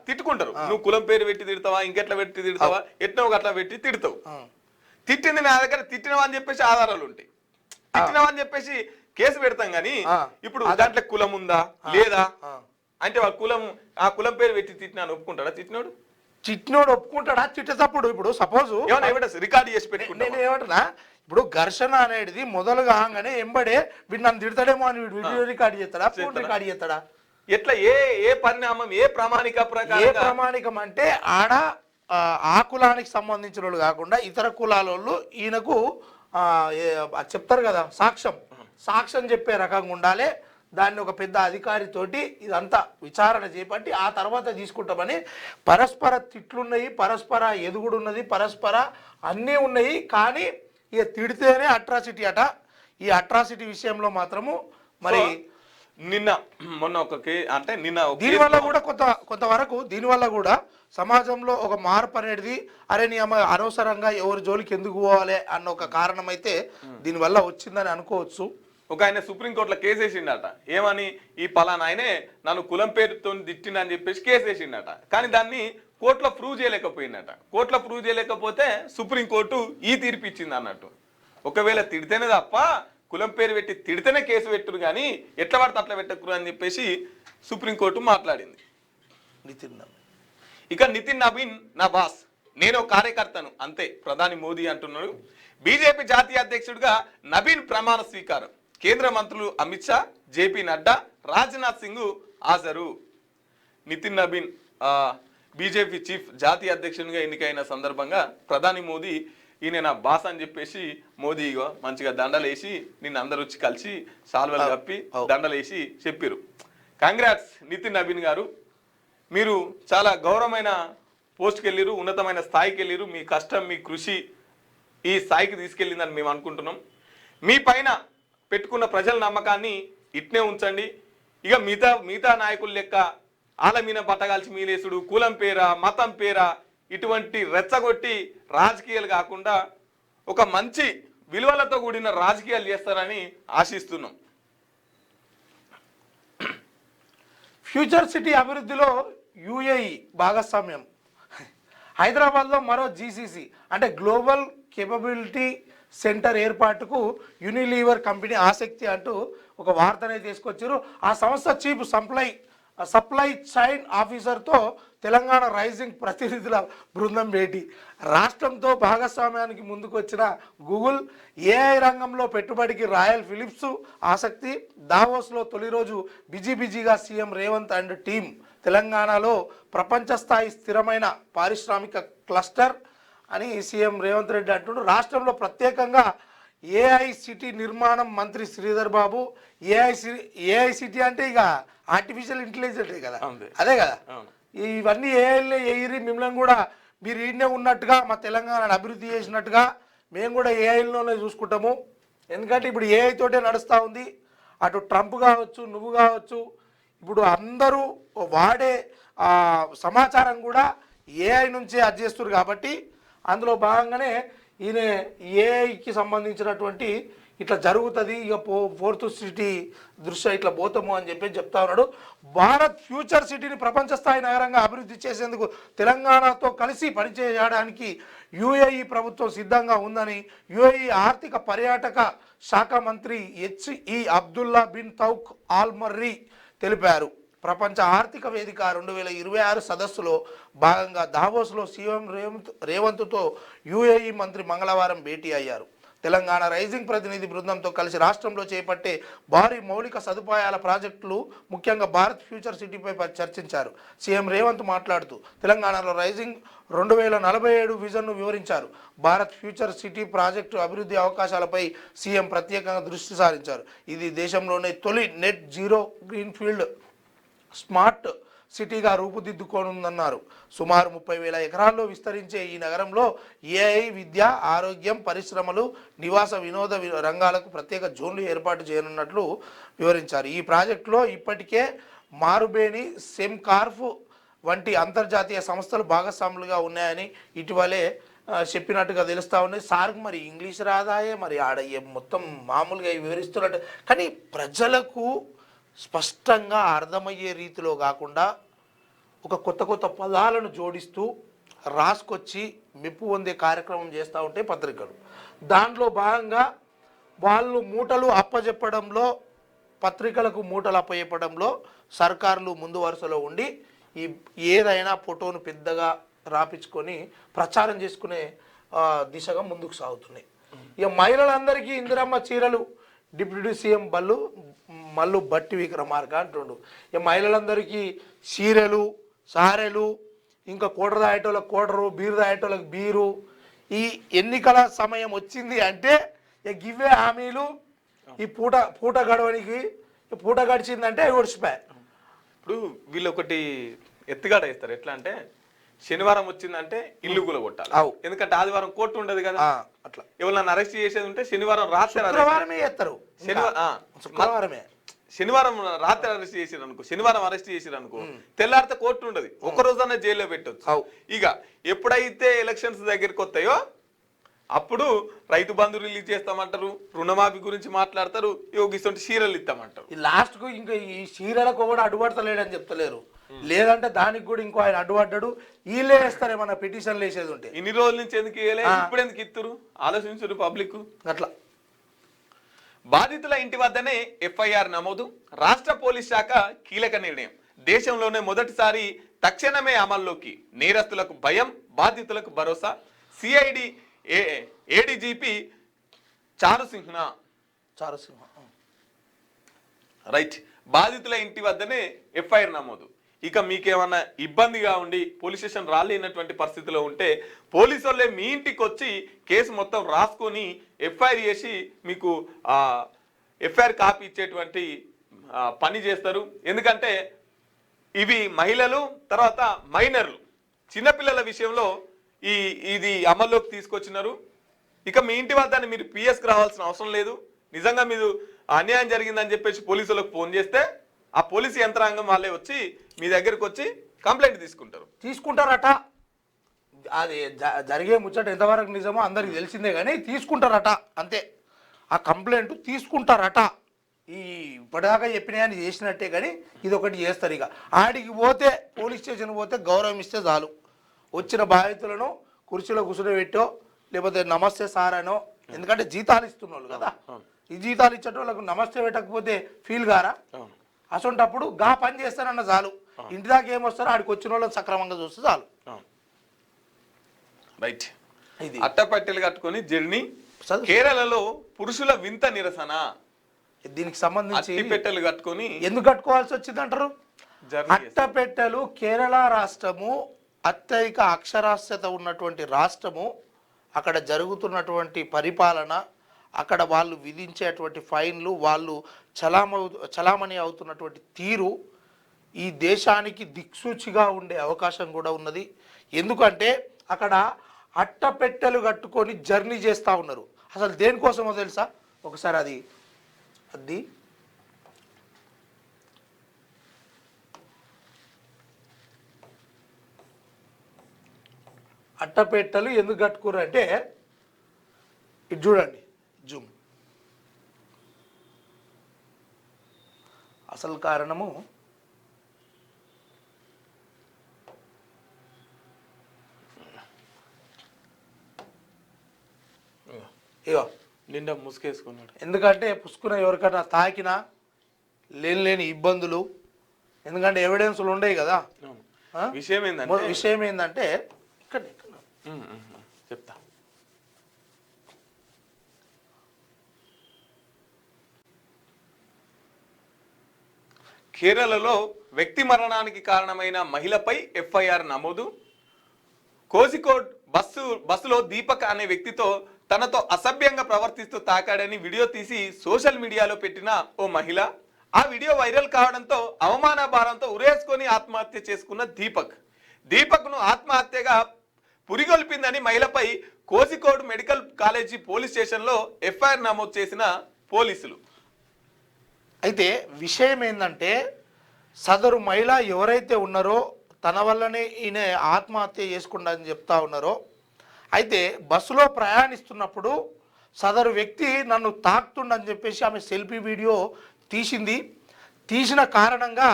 తిట్టుకుంటారు. నువ్వు కులం పేరు పెట్టి తిడతావా, ఇంకెట్లా పెట్టి తిడతావా, ఎట్నో అట్లా పెట్టి తిడతావు. తిట్టింది నా దగ్గర తిట్టినవని చెప్పేసి ఆధారాలు ఉంటాయి, తిట్టినవని చెప్పేసి కేసు పెడతాం. కానీ ఇప్పుడు దాంట్లో కులం ఉందా లేదా అంటే వాళ్ళ కులం, ఆ కులం పేరు పెట్టి తిట్టినాను ఒప్పుకుంటాడా? తిట్టినోడు ఒప్పుకుంటాడా? తిట్టేటప్పుడు ఇప్పుడు సపోజ్ రికార్డు చేసి పెట్టుకుంటా. నేను ఏమంటున్నా, ఇప్పుడు ఘర్షణ అనేది మొదలు కాగానే ఎంబడే వీడు నన్ను తిడతాడేమో అని వీడియో రికార్డు చేస్తాడా, ఫోన్ రికార్డు చేస్తాడా? ఎట్లా ఏ పరిణామం, ఏ ప్రామాణిక ప్రకారం? ఏ ప్రామాణికం అంటే ఆడ ఆ కులానికి సంబంధించిన వాళ్ళు కాకుండా ఇతర కులాల వాళ్ళు ఈయనకు చెప్తారు కదా, సాక్ష్యం చెప్పే రకంగా ఉండాలి. దాన్ని ఒక పెద్ద అధికారితోటి ఇదంతా విచారణ చేపట్టి ఆ తర్వాత తీసుకుంటామని. పరస్పర తిట్లున్నాయి, పరస్పర ఎదుగుడున్నది, పరస్పర అన్నీ ఉన్నాయి. కానీ ఇక తిడితేనే అట్రాసిటీ అట. ఈ అట్రాసిటీ విషయంలో మాత్రము మరి మొన్న అంటే దీనివల్ల కూడా కొంతవరకు దీనివల్ల కూడా సమాజంలో ఒక మార్పు అనేది, అరే నీ అమ్మ అనవసరంగా ఎవరి జోలికి ఎందుకు పోవాలి అన్న ఒక కారణం అయితే దీనివల్ల వచ్చిందని అనుకోవచ్చు. ఒక ఆయన సుప్రీంకోర్టులో కేసు వేసిండట. ఏమని? ఈ పలానా ఆయనే నన్ను కులం పేరుతో తిట్టిండని చెప్పేసి కేసు వేసిండట. కానీ దాన్ని కోర్టులో ప్రూవ్ చేయలేకపోయిందట. కోర్టులో ప్రూవ్ చేయలేకపోతే సుప్రీంకోర్టు ఈ తీర్పు ఇచ్చింది అన్నట్టు. ఒకవేళ తిడితేనే తప్ప కులం పేరు పెట్టి తిడితేనే కేసు పెట్టురు, కానీ ఎట్లా పడితే అట్లా పెట్టకురు అని చెప్పేసి సుప్రీంకోర్టు మాట్లాడింది. ఇక నితిన్ నబీన్ నా బాస్, నేను కార్యకర్తను అంతే ప్రధాని మోదీ అంటున్నాడు. బీజేపీ జాతీయ అధ్యక్షుడిగా నబీన్ ప్రమాణ స్వీకారం. కేంద్ర మంత్రులు అమిత్ షా, జేపీ నడ్డా, రాజ్నాథ్ సింగ్ హాజరు. నితిన్ నబీన్ బీజేపీ చీఫ్ జాతీయ అధ్యక్షునిగా ఎన్నికైన సందర్భంగా ప్రధాని మోదీ ఈయన నా బాస్ అని చెప్పేసి మోదీ మంచిగా దండలేసి నిన్న అందరు వచ్చి కలిసి సాల్వలు కప్పి దండలేసి చెప్పారు. కంగ్రాట్స్ నితిన్ నబీన్ గారు, మీరు చాలా గౌరవమైన పోస్ట్కి వెళ్ళిరు, ఉన్నతమైన స్థాయికి వెళ్ళిరు. మీ కష్టం, మీ కృషి ఈ స్థాయికి తీసుకెళ్ళిందని మేము అనుకుంటున్నాం. మీ పైన పెట్టుకున్న ప్రజల నమ్మకాన్ని ఇట్నే ఉంచండి. ఇక మిగతా నాయకుల లెక్క ఆలమీన పట్టగాల్చి మీలేసుడు, కులం పేరా, మతం పేరా, ఇటువంటి రెచ్చగొట్టి రాజకీయాలు కాకుండా ఒక మంచి విలువలతో కూడిన రాజకీయాలు చేస్తారని ఆశిస్తున్నాం. ఫ్యూచర్ సిటీ అభివృద్ధిలో యుఏఈ భాగస్వామ్యం. హైదరాబాద్లో మరో జీసీసీ అంటే గ్లోబల్ కేపబిలిటీ సెంటర్ ఏర్పాటుకు యూనిలీవర్ కంపెనీ ఆసక్తి అంటూ ఒక వార్తనే తీసుకొచ్చారు. ఆ సంస్థ చీఫ్ సప్లై చైన్ ఆఫీసర్తో తెలంగాణ రైజింగ్ ప్రతినిధుల బృందం భేటీ. రాష్ట్రంతో భాగస్వామ్యానికి ముందుకు వచ్చిన గూగుల్, ఏఐ రంగంలో పెట్టుబడికి రాయల్ ఫిలిప్స్ ఆసక్తి. దావోస్లో తొలి రోజు బిజీగా సీఎం రేవంత్ అండ్ టీం. తెలంగాణలో ప్రపంచ స్థాయి స్థిరమైన పారిశ్రామిక క్లస్టర్ అని సీఎం రేవంత్ రెడ్డి అంటున్నారు. రాష్ట్రంలో ప్రత్యేకంగా ఏఐసిటీ నిర్మాణం మంత్రి శ్రీధర్ బాబు. ఏఐసిటీ అంటే ఇక ఆర్టిఫిషియల్ ఇంటెలిజెన్స్ కదా, అదే కదా. ఇవన్నీ ఏఐలో ఎయిరి మిమ్మల్ని కూడా మీరు ఈయనే ఉన్నట్టుగా మా తెలంగాణను అభివృద్ధి చేసినట్టుగా మేము కూడా ఏఐలోనే చూసుకుంటాము. ఎందుకంటే ఇప్పుడు ఏఐ తోటే నడుస్తూ ఉంది. అటు ట్రంప్ కావచ్చు, నువ్వు కావచ్చు, ఇప్పుడు అందరూ వాడే సమాచారం కూడా ఏఐ నుంచే అది చేస్తున్నారు. కాబట్టి అందులో భాగంగానే ఈయన ఏఐకి సంబంధించినటువంటి ఇట్లా జరుగుతుంది, ఇక ఫోర్త్ సిటీ దృష్ట్యా ఇట్లా పోతాము అని చెప్పి చెప్తా ఉన్నాడు. భారత్ ఫ్యూచర్ సిటీని ప్రపంచ స్థాయి నగరంగా అభివృద్ధి చేసేందుకు తెలంగాణతో కలిసి పనిచేయడానికి యుఏఈ ప్రభుత్వం సిద్ధంగా ఉందని యుఏఈ ఆర్థిక పర్యాటక శాఖ మంత్రి హెచ్ఈ అబ్దుల్లా బిన్ తౌక్ ఆల్మర్రీ తెలిపారు. ప్రపంచ ఆర్థిక వేదిక 2026 సదస్సులో భాగంగా దావోస్లో సీఎం రేవంత్తో యుఏఈ మంత్రి మంగళవారం భేటీ అయ్యారు. తెలంగాణ రైజింగ్ ప్రతినిధి బృందంతో కలిసి రాష్ట్రంలో చేపట్టే భారీ మౌలిక సదుపాయాల ప్రాజెక్టులు, ముఖ్యంగా భారత్ ఫ్యూచర్ సిటీపై చర్చించారు. సీఎం రేవంత్ మాట్లాడుతూ తెలంగాణలో రైజింగ్ 2047 విజన్ను వివరించారు. భారత్ ఫ్యూచర్ సిటీ ప్రాజెక్టు అభివృద్ధి అవకాశాలపై సీఎం ప్రత్యేకంగా దృష్టి సారించారు. ఇది దేశంలోనే తొలి నెట్ జీరో గ్రీన్ఫీల్డ్ స్మార్ట్ సిటీగా రూపుదిద్దుకోనుందన్నారు. సుమారు 30,000 ఎకరాల్లో విస్తరించే ఈ నగరంలో ఏఐ, విద్య, ఆరోగ్యం, పరిశ్రమలు, నివాస వినోద రంగాలకు ప్రత్యేక జోన్లు ఏర్పాటు చేయనున్నట్లు వివరించారు. ఈ ప్రాజెక్టులో ఇప్పటికే మారుబేని, సెమ్కార్ఫ్ వంటి అంతర్జాతీయ సంస్థలు భాగస్వాములుగా ఉన్నాయని ఇటీవలే చెప్పినట్టుగా తెలుస్తూ ఉన్నాయి. సార్కు మరి ఇంగ్లీష్ రాదాయే, మరి ఆడ మొత్తం మామూలుగా వివరిస్తున్నట్టు, కానీ ప్రజలకు స్పష్టంగా అర్థమయ్యే రీతిలో కాకుండా ఒక కొత్త పదాలను జోడిస్తూ రాసుకొచ్చి మెప్పు పొందే కార్యక్రమం చేస్తూ ఉంటే పత్రికలు. దాంట్లో భాగంగా వాళ్ళు మూటలు అప్పజెప్పడంలో, పత్రికలకు మూటలు అప్పచెప్పడంలో సర్కారులు ముందు వరుసలో ఉండి ఏదైనా ఫోటోను పెద్దగా రాపించుకొని ప్రచారం చేసుకునే దిశగా ముందుకు సాగుతున్నాయి. ఇక మహిళలందరికీ ఇందిరమ్మ చీరలు. డిప్యూటీ సీఎం మల్లు బట్టి విక్రమార్క అంటుండు. ఇక మహిళలందరికీ చీరలు, సారెలు, ఇంకా కోటరు తాగేటోళ్ళకి కోటరు, బీరు తాగేటోళ్ళకి బీరు. ఈ ఎన్నికల సమయం వచ్చింది అంటే ఇక గివ్వే హామీలు. ఈ పూట గడవనికి పూట గడిచిందంటే ఓడిచిపోయాయి. ఇప్పుడు వీళ్ళు ఒకటి ఎత్తుగాడ వేస్తారు. ఎట్లా అంటే శనివారం వచ్చిందంటే ఇల్లు కూల కొట్టాలి. ఎందుకంటే ఆదివారం కోర్టు ఉండదు కదా. అట్లా ఎవరు అరెస్ట్ చేసేది ఉంటే శనివారం రాత్రి చేస్తారు. శనివారం రాత్రి అరెస్ట్ చేసిరు అనుకో, శనివారం అరెస్ట్ చేసిరు అనుకో, తెల్లారితే కోర్టు ఉండదు, ఒక రోజన్నా జైల్లో పెట్టొచ్చు. ఇక ఎప్పుడైతే ఎలక్షన్స్ దగ్గరికి వస్తాయో అప్పుడు రైతు బంధు రిలీజ్ చేస్తామంటారు, రుణమాఫీ గురించి మాట్లాడతారు, యోగిస్తుంటే చీరలు ఇస్తామంటారు. లాస్ట్ కు ఇంకా ఈ చీరలకు కూడా అడ్డుపడతలేడని చెప్తలేరు. లేదంటే దానికి కూడా ఇంకో ఆయన అడ్డుపడ్డాడు. వీళ్ళే వేస్తారు ఏమన్నా పిటిషన్లు వేసేది ఉంటే. ఇన్ని రోజుల నుంచి ఎందుకు వేయలే, ఇప్పుడు ఎందుకు ఇస్తారు ఆలోచించరు పబ్లిక్. అట్లా బాధితుల ఇంటి వద్దనే ఎఫ్ఐఆర్ నమోదు. రాష్ట్ర పోలీస్ శాఖ కీలక నిర్ణయం. దేశంలోనే మొదటిసారి తక్షణమే అమల్లోకి. నేరస్తులకు భయం, బాధితులకు భరోసా. CID ADGP Charu Sinha right. బాధితుల ఇంటి వద్దనే ఎఫ్ఐఆర్ నమోదు. ఇక మీకేమన్నా ఇబ్బందిగా ఉండి పోలీస్ స్టేషన్ రాలేనటువంటి పరిస్థితిలో ఉంటే పోలీసు వాళ్ళే మీ ఇంటికి వచ్చి కేసు మొత్తం రాసుకొని ఎఫ్ఐఆర్ చేసి మీకు ఎఫ్ఐఆర్ కాపీ ఇచ్చేటువంటి పని చేస్తారు. ఎందుకంటే ఇవి మహిళలు, తర్వాత మైనర్లు, చిన్నపిల్లల విషయంలో ఇది అమల్లోకి తీసుకొచ్చినారు. ఇక మీ ఇంటి వద్ద మీరు పిఎస్కి రావాల్సిన అవసరం లేదు. నిజంగా మీరు అన్యాయం జరిగిందని చెప్పేసి పోలీసులకు ఫోన్ చేస్తే ఆ పోలీసు యంత్రాంగం వాళ్ళే వచ్చి మీ దగ్గరకు వచ్చి కంప్లైంట్ తీసుకుంటారట. అది జరిగే ముచ్చట ఎంతవరకు నిజమో అందరికి తెలిసిందే, కానీ తీసుకుంటారట అంతే. ఆ కంప్లైంట్ తీసుకుంటారట. ఈ ఇప్పటిదాకా చెప్పినాయని చేసినట్టే, కానీ ఇది ఒకటి చేస్తారు. ఇక ఆడికి పోతే పోలీస్ స్టేషన్ పోతే గౌరవం ఇస్తే చాలు. వచ్చిన బాధితులను కుర్చీలో కూర్చోబెట్టో, లేకపోతే నమస్తే సార్ అనో, ఎందుకంటే జీతాలు ఇస్తున్న వాళ్ళు కదా, ఈ జీతాలు ఇచ్చేటోళ్ళకు నమస్తే పెట్టకపోతే ఫీల్ గారా? అసొంటప్పుడు గా పని చేస్తానన్న చాలు, ఇంటి దాకా ఏమొస్తారో ఆడికి వచ్చిన వాళ్ళని సక్రమంగా చూస్తే చాలు. రైట్. అట్టపట్టెలు కట్టుకొని జర్నీ. కేరళలో పురుషుల వింత నిరసన. దీనికి సంబంధించి పెట్టెలు కట్టుకొని ఎందుకు కట్టుకోవాల్సి వచ్చింది అంటారు? అట్టపెట్టెలు కేరళ రాష్ట్రము అత్యధిక అక్షరాస్యత ఉన్నటువంటి రాష్ట్రము. అక్కడ జరుగుతున్నటువంటి పరిపాలన, అక్కడ వాళ్ళు విధించేటువంటి ఫైన్లు, వాళ్ళు చలామణి అవుతున్నటువంటి తీరు ఈ దేశానికి దిక్సూచిగా ఉండే అవకాశం కూడా ఉన్నది. ఎందుకంటే అక్కడ అట్టపెట్టెలు కట్టుకొని జర్నీ చేస్తూ ఉన్నారు. అసలు దేనికోసమో తెలుసా? ఒకసారి అది అట్టపెట్టెలు ఎందుకు కట్టుకున్నారు అంటే, ఇది చూడండి జూమ్. అసలు కారణము ఇగో నిండా ముసుకేసుకున్నాడు. ఎందుకంటే పుసుకున్న ఎవరికైనా తాకినా లేని ఇబ్బందులు, ఎందుకంటే ఎవిడెన్స్లు ఉండవు కదా. విషయం ఏంటంటే ఇక్కడ చెప్తా. కేరళలో వ్యక్తి కారణమైన మహిళపై ఎఫ్ఐఆర్ నమోదు. కోజికోడ్ బస్సులో దీపక్ అనే వ్యక్తితో తనతో అసభ్యంగా ప్రవర్తిస్తూ తాకాడని వీడియో తీసి సోషల్ మీడియాలో పెట్టిన ఓ మహిళ. ఆ వీడియో వైరల్ కావడంతో అవమాన భారంతో ఉరేసుకొని ఆత్మహత్య చేసుకున్న దీపక్ను ఆత్మహత్యగా పురిగొల్పిందని మహిళపై కోజికోడ్ మెడికల్ కాలేజీ పోలీస్ స్టేషన్లో ఎఫ్ఐఆర్ నమోదు చేసిన పోలీసులు. అయితే విషయం ఏంటంటే, సదరు మహిళ ఎవరైతే ఉన్నారో తన వల్లనే ఈయన ఆత్మహత్య చేసుకుంటారని చెప్తా ఉన్నారో, అయితే బస్సులో ప్రయాణిస్తున్నప్పుడు సదరు వ్యక్తి నన్ను తాకుతుండని చెప్పేసి ఆమె సెల్ఫీ వీడియో తీసిన కారణంగా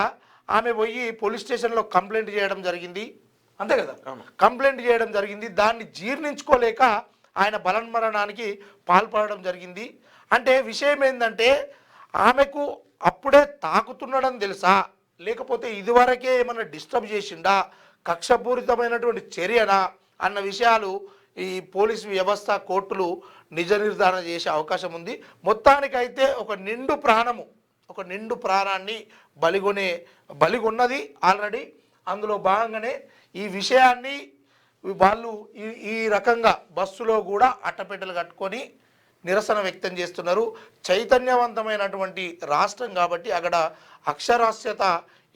ఆమె పోయి పోలీస్ స్టేషన్లో కంప్లైంట్ చేయడం జరిగింది. అంతే కదా, కంప్లైంట్ చేయడం జరిగింది. దాన్ని జీర్ణించుకోలేక ఆయన బలన్మరణానికి పాల్పడడం జరిగింది. అంటే విషయం ఏంటంటే, ఆమెకు అప్పుడే తాకుతున్నాడని తెలుసా, లేకపోతే ఇదివరకే ఏమన్నా డిస్టర్బ్ చేసిండా, కక్షపూరితమైనటువంటి చర్యనా అన్న విషయాలు ఈ పోలీసు వ్యవస్థ, కోర్టులు నిజ నిర్ధారణ చేసే అవకాశం ఉంది. మొత్తానికైతే ఒక నిండు ప్రాణాన్ని బలిగొన్నది ఆల్రెడీ. అందులో భాగంగానే ఈ విషయాన్ని వాళ్ళు ఈ రకంగా బస్సులో కూడా అట్టపెట్టెలు కట్టుకొని నిరసన వ్యక్తం చేస్తున్నారు. చైతన్యవంతమైనటువంటి రాష్ట్రం కాబట్టి అక్కడ అక్షరాస్యత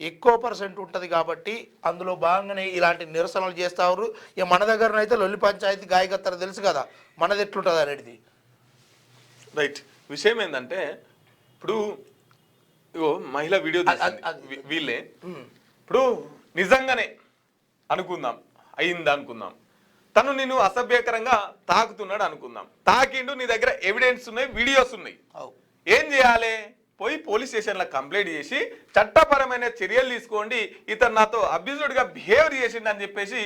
ఎక్కువ % ఉంటుంది కాబట్టి అందులో భాగంగానే ఇలాంటి నిరసనలు చేస్తారు. ఇక మన దగ్గరనైతే లొల్లి పంచాయతీ గాయకత్తర తెలుసు కదా మనది ఎట్లుంటుంది అనేది. రైట్. విషయం ఏంటంటే, ఇప్పుడు మహిళ వీడియో వీళ్ళే ఇప్పుడు నిజంగానే అయిందనుకుందాం, తను నిన్ను అసభ్యకరంగా తాకుతున్నాడు అనుకుందాం, తాకిండు, నీ దగ్గర ఎవిడెన్స్ ఉన్నాయి, వీడియోస్ ఉన్నాయి, ఏం చేయాలి? పోయి పోలీస్ స్టేషన్లో కంప్లైంట్ చేసి చట్టపరమైన చర్యలు తీసుకోండి, ఇతను నాతో అబ్యూజ్డ్గా బిహేవ్ చేసిండు అని చెప్పేసి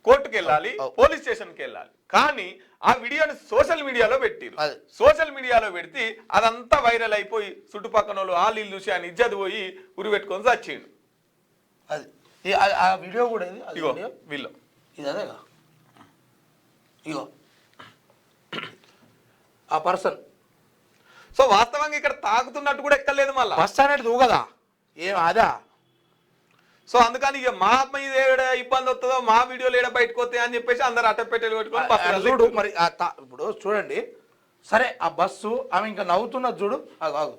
కోర్టుకు వెళ్ళాలి, పోలీస్ స్టేషన్కి వెళ్ళాలి. కానీ ఆ వీడియోని సోషల్ మీడియాలో పెడితే అదంతా వైరల్ అయిపోయి చుట్టుపక్కల వాళ్ళు వాళ్ళు చూసి ఆయన ఇజ్జత్ పోయి ఉరి పెట్టుకొని చచ్చిండు. ఆ వీడియో కూడా వీళ్ళు ఇగో ఆ పర్సన్. సో వాస్తవంగా ఇక్కడ తాకుతున్నట్టు కూడా ఎక్కలేదు, మళ్ళీ బస్ అనేది ఊగదా ఏం అదా. సో అందుకని ఇక మా ఆత్మ ఇది ఏడ ఇబ్బంది వస్తుందో, మా వీడియోలు ఏడ బయటకు వస్తాయి అని చెప్పేసి అందరు అట్టపెట్టెలు పెట్టుకొని చూడు. మరి ఇప్పుడు చూడండి, సరే ఆ బస్సు ఆమె ఇంకా నవ్వుతున్నది చూడు, ఆగు.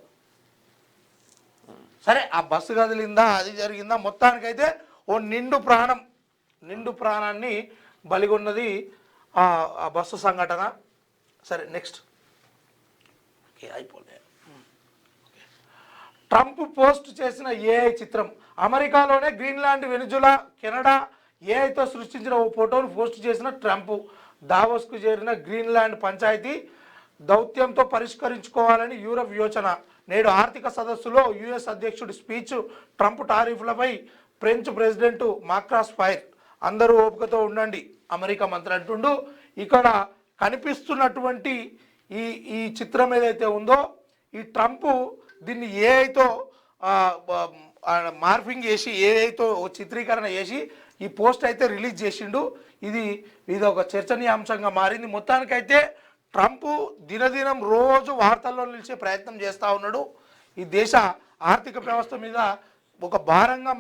సరే ఆ బస్సు కదిలిందా, అది జరిగిందా, మొత్తానికైతే ఓ నిండు ప్రాణాన్ని బలిగొన్నది ఆ బస్సు సంఘటన. సరే నెక్స్ట్. అయిపోలే. ట్రంప్ పోస్ట్ చేసిన ఏఐ చిత్రం. అమెరికాలోనే గ్రీన్లాండ్, వెనిజులా, కెనడా ఏఐతో సృష్టించిన ఓ ఫోటోను పోస్ట్ చేసిన ట్రంప్ దావోస్కు చేరిన గ్రీన్లాండ్ పంచాయతీ దౌత్యంతో పరిష్కరించుకోవాలని యూరప్ యోచన. నేడు ఆర్థిక సదస్సులో యుఎస్ అధ్యక్షుడి స్పీచ్. ట్రంప్ టారిఫ్లపై ఫ్రెంచ్ ప్రెసిడెంట్ మాక్రాస్ ఫైర్. అందరూ ఓపికతో ఉండండి అమెరికా మంత్రి అంటుండు. ఇక్కడ కనిపిస్తున్నటువంటి ఈ ఈ చిత్రం ఏదైతే ఉందో ఈ ట్రంప్ దీన్ని ఏఐతో మార్ఫింగ్ చేసి ఏఐతో చిత్రీకరణ చేసి ఈ పోస్ట్ అయితే రిలీజ్ చేసిండు. ఇది ఒక చర్చనీయాంశంగా మారింది. మొత్తానికైతే ట్రంప్ దినదినం రోజు వార్తల్లో నిలిచే ప్రయత్నం చేస్తూ ఉన్నాడు. ఈ దేశ ఆర్థిక వ్యవస్థ మీద ఒక భారంగా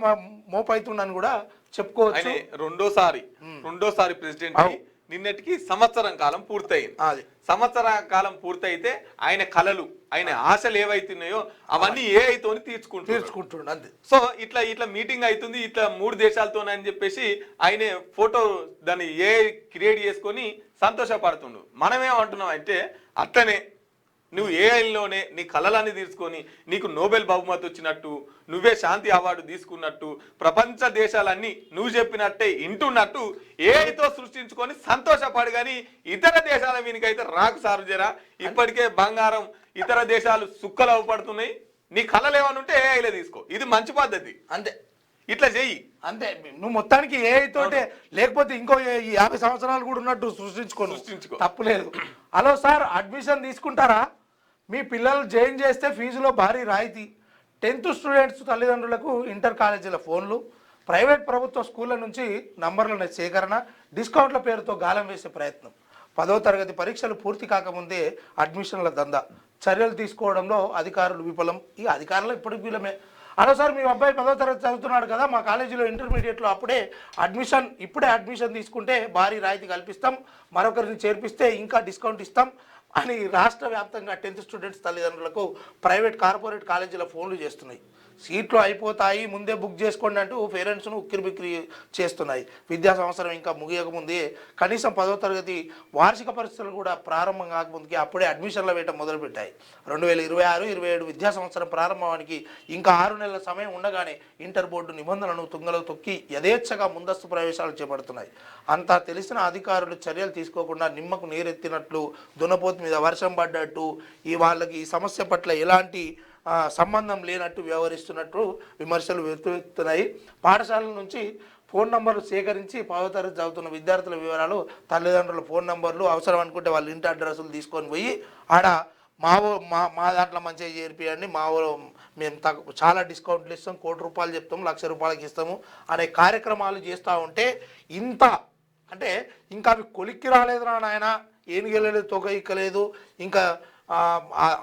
మోపైతుండని కూడా చెప్పుకోవచ్చు. రెండోసారి ప్రెసిడెంట్ నిన్నటికి సంవత్సరం కాలం పూర్తయింది. సంవత్సర కాలం పూర్తయితే ఆయన కలలు ఆయన ఆశలు ఏవైతున్నాయో అవన్నీ ఏఐతో తీర్చుకుంటుండ అంతే. సో ఇట్లా మీటింగ్ అవుతుంది ఇట్లా 3 దేశాలతోనే అని చెప్పేసి ఆయన ఫోటో దాన్ని ఏఐ క్రియేట్ చేసుకొని సంతోషపడుతుండు. మనమేమంటున్నాం అంటే అట్లనే నువ్వు ఏఐలోనే నీ కళలన్నీ తీసుకొని నీకు నోబెల్ బహుమతి వచ్చినట్టు నువ్వే శాంతి అవార్డు తీసుకున్నట్టు ప్రపంచ దేశాలన్నీ నువ్వు చెప్పినట్టే ఇంటున్నట్టు ఏఐతో సృష్టించుకొని సంతోషపడు. కానీ ఇతర దేశాల వీనికైతే రాకు సారు జరా. ఇప్పటికే బంగారం ఇతర దేశాలు సుక్కలు అవపడుతున్నాయి. నీ కళలు ఏమని ఉంటే ఏఐలో తీసుకో. ఇది మంచి పద్ధతి. అంతే, ఇట్లా చెయ్యి అంతే. నువ్వు మొత్తానికి ఏఐ తోటే లేకపోతే ఇంకో 50 సంవత్సరాలు కూడా ఉన్నట్టు సృష్టించుకో, తప్పులేదు. హలో సార్, అడ్మిషన్ తీసుకుంటారా? మీ పిల్లలు జాయిన్ చేస్తే ఫీజులో భారీ రాయితీ. 10th స్టూడెంట్స్ తల్లిదండ్రులకు ఇంటర్ కాలేజీల ఫోన్లు, ప్రైవేట్ ప్రభుత్వ స్కూళ్ళ నుంచి నంబర్ల సేకరణ, డిస్కౌంట్ల పేరుతో గాలం వేసే ప్రయత్నం. 10వ తరగతి పరీక్షలు పూర్తి కాకముందే అడ్మిషన్ల దందా. చర్యలు తీసుకోవడంలో అధికారులు విఫలం. ఈ అధికారులు ఇప్పటికి విఫలమే. హలో సార్, మీ అబ్బాయి 10వ తరగతి చదువుతున్నాడు కదా, మా కాలేజీలో ఇంటర్మీడియట్లో ఇప్పుడే అడ్మిషన్ తీసుకుంటే భారీ రాయితీ కల్పిస్తాం, మరొకరిని చేర్పిస్తే ఇంకా డిస్కౌంట్ ఇస్తాం అని రాష్ట్ర వ్యాప్తంగా 10th స్టూడెంట్స్ తల్లిదండ్రులకు ప్రైవేట్ కార్పొరేట్ కాలేజీల ఫోన్లు చేస్తున్నాయి. సీట్లు అయిపోతాయి, ముందే బుక్ చేసుకోండి అంటూ పేరెంట్స్ను ఉక్కిరిబిక్కిరి చేస్తున్నాయి. విద్యా సంవత్సరం ఇంకా ముగియకముందే కనీసం 10వ తరగతి వార్షిక పరీక్షలు కూడా ప్రారంభం కాకముందుకే అప్పుడే అడ్మిషన్ల వేట మొదలుపెట్టాయి. 2026-27 విద్యా సంవత్సరం ప్రారంభానికి ఇంకా 6 నెలల సమయం ఉండగానే ఇంటర్ బోర్డు నిబంధనలను తుంగలో తొక్కి యథేచ్ఛగా ముందస్తు ప్రవేశాలు చేపడుతున్నాయి. అంతా తెలిసిన అధికారులు చర్యలు తీసుకోకుండా నిమ్మకు నీరెత్తినట్లు, దున్నపోతు మీద వర్షం పడ్డట్టు, వాళ్ళకి ఈ సమస్య పట్ల ఎలాంటి సంబంధం లేనట్టు వ్యవహరిస్తున్నట్టు విమర్శలు వ్యక్తమవుతున్నాయి. పాఠశాలల నుంచి ఫోన్ నంబర్లు సేకరించి 10వ తరగతి చదువుతున్న విద్యార్థుల వివరాలు, తల్లిదండ్రుల ఫోన్ నంబర్లు, అవసరం అనుకుంటే వాళ్ళ ఇంటి అడ్రస్సులు తీసుకొని పోయి ఆడ మా దాంట్లో మంచిగా చేర్పియండి, మేము చాలా డిస్కౌంట్లు ఇస్తాం, ₹1,00,00,000 చెప్తాము, ₹1,00,000 ఇస్తాము అనే కార్యక్రమాలు చేస్తూ ఉంటే అంటే ఇంకా అవి కొలిక్కి రాలేదురా నాయన, ఏనుగెళ్ళలేదు, తొగ ఇక్కలేదు, ఇంకా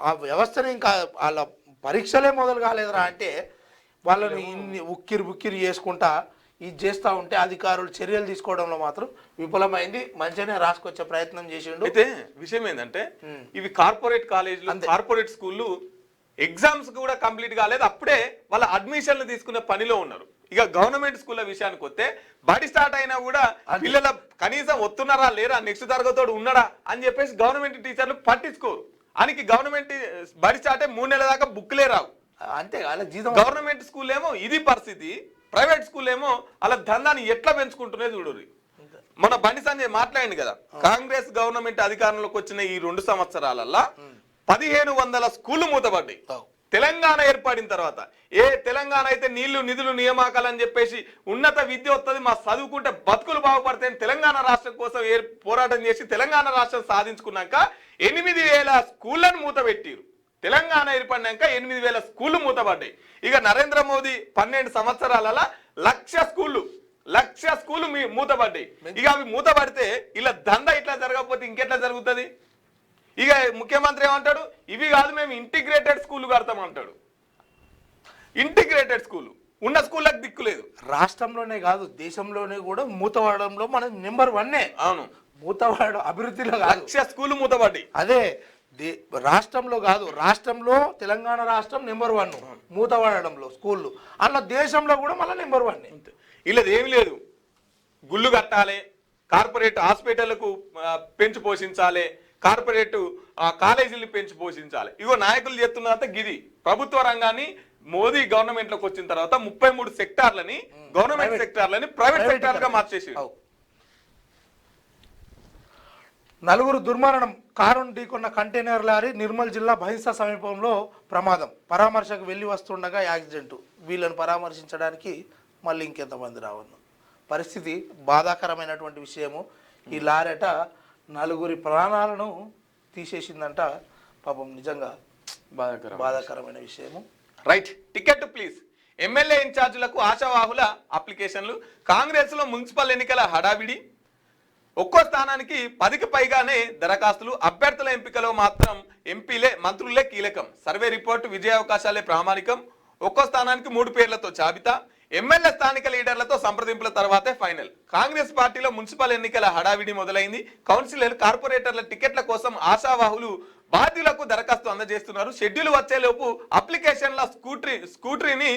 ఆ వ్యవస్థని ఇంకా వాళ్ళ పరీక్షలే మొదలు కాలేదురా అంటే వాళ్ళని ఇన్ని ఉక్కిరి చేసుకుంటా ఇది చేస్తూ ఉంటే అధికారులు చర్యలు తీసుకోవడంలో మాత్రం విఫలమైంది. మంచిగానే రాసుకొచ్చే ప్రయత్నం చేసిండు. అయితే విషయం ఏంటంటే ఇవి కార్పొరేట్ కాలేజీలు, కార్పొరేట్ స్కూళ్ళు ఎగ్జామ్స్ కూడా కంప్లీట్ కాలేదు, అప్పుడే వాళ్ళ అడ్మిషన్లు తీసుకునే పనిలో ఉన్నారు. ఇక గవర్నమెంట్ స్కూళ్ళ విషయానికి వస్తే బడి స్టార్ట్ అయినా కూడా పిల్లల కనీసం వస్తున్నారా లేరా, నెక్స్ట్ తరగతోడు ఉన్నాడా అని చెప్పేసి గవర్నమెంట్ టీచర్లు పట్టించుకోరు. అనికి గవర్నమెంట్ బడి స్టార్ట్ 3 నెలల దాకా బుక్లే రావు. అంతే గవర్నమెంట్ స్కూల్ ఏమో ఇది పరిస్థితి, ప్రైవేట్ స్కూల్ ఏమో అలా దందాన్ని ఎట్లా పెంచుకుంటున్నాయి చూడరు. మన బండి సంజయ్ మాట్లాడింది కదా, కాంగ్రెస్ గవర్నమెంట్ అధికారంలోకి వచ్చిన ఈ 2 సంవత్సరాలల్లో 1500 స్కూళ్లు మూతపడ్డాయి. తెలంగాణ ఏర్పడిన తర్వాత తెలంగాణ అయితే నీళ్లు నిధులు నియామకాలని చెప్పేసి ఉన్నత విద్య వస్తుంది, మా చదువుకుంటే బతుకులు బాగుపడతాయని తెలంగాణ రాష్ట్రం కోసం పోరాటం చేసి తెలంగాణ రాష్ట్రం సాధించుకున్నాక 8000 స్కూళ్లను మూతపెట్టిరు. తెలంగాణ ఏర్పడినాక 8000 స్కూళ్లు మూతపడ్డాయి. ఇక నరేంద్ర మోదీ 12 సంవత్సరాలలో 1,00,000 స్కూళ్లు మూతపడ్డాయి. ఇక అవి మూతపడితే ఇలా దందా ఇట్లా జరగకపోతే ఇంకెట్లా జరుగుతుంది? ఇక ముఖ్యమంత్రి ఏమంటాడు, ఇవి కాదు మేము ఇంటిగ్రేటెడ్ స్కూల్ కడతాం అంటాడు. ఇంటిగ్రేటెడ్ స్కూల్ ఉన్న స్కూళ్ళకి దిక్కులేదు. రాష్ట్రంలోనే కాదు దేశంలోనే కూడా మూతపడడంలో మనం నెంబర్ 1. అవును, మూతపడడం అభివృద్ధిలో 1,00,000 స్కూల్ మూతపడ్డాయి. అదే రాష్ట్రంలో కాదు, రాష్ట్రంలో తెలంగాణ రాష్ట్రం నెంబర్ 1 మూతపడడంలో స్కూళ్ళు. అలా దేశంలో కూడా మళ్ళీ నెంబర్ 1. ఇలా ఏమి లేదు, గుళ్ళు కట్టాలి, కార్పొరేట్ హాస్పిటళ్లకు పెంచి పోషించాలి, కార్పొరేట్ కాలేజీలు పెంచి పోషించాలి. ఇగో నాయకులు చెప్తున్నంత గిది ప్రభుత్వ రంగాన్ని మోదీ గవర్నమెంట్ లోకి వచ్చిన తర్వాత 33 సెక్టార్లని గవర్నమెంట్ సెక్టార్లని ప్రైవేట్ సెక్టార్గా మార్చేసి 4 దుర్మరణం. కారును ఢీకొన్న కంటైనర్ లారీ నిర్మల్ జిల్లా బహింసా సమీపంలో ప్రమాదం. పరామర్శకు వెళ్ళి వస్తుండగా యాక్సిడెంట్. వీళ్ళని పరామర్శించడానికి మళ్ళీ ఇంకెంతమంది రావద్దు. పరిస్థితి బాధాకరమైనటువంటి విషయము. ఈ లారెట 4 ప్రాణాలను తీసేసిందంట. పాపం నిజంగా బాధాకరమైన విషయము. Right, ticket please. ఎమ్మెల్యే ఇన్ఛార్జీలకు ఆశావాహుల అప్లికేషన్లు. కాంగ్రెస్ లో మున్సిపల్ ఎన్నికల హడావిడి. ఒక్కో స్థానానికి 10కి పైగానే దరఖాస్తులు. అభ్యర్థుల ఎంపికలో మాత్రం ఎంపీలే మంత్రులే కీలకం. సర్వే రిపోర్టు విజయావకాశాలే ప్రామాణికం. ఒక్కో స్థానానికి 3 పేర్లతో జాబితా. ఎమ్మెల్యే స్థానిక లీడర్లతో సంప్రదింపుల తర్వాతే ఫైనల్. కాంగ్రెస్ పార్టీలో మున్సిపల్ ఎన్నికల హడావిడి మొదలైంది. కౌన్సిలర్, కార్పొరేటర్ల టికెట్ల కోసం ఆశావాహులు బాధ్యులకు దరఖాస్తు అందజేస్తున్నారు. షెడ్యూల్ వచ్చేలోపు అప్లికేషన్ల స్కూటరీని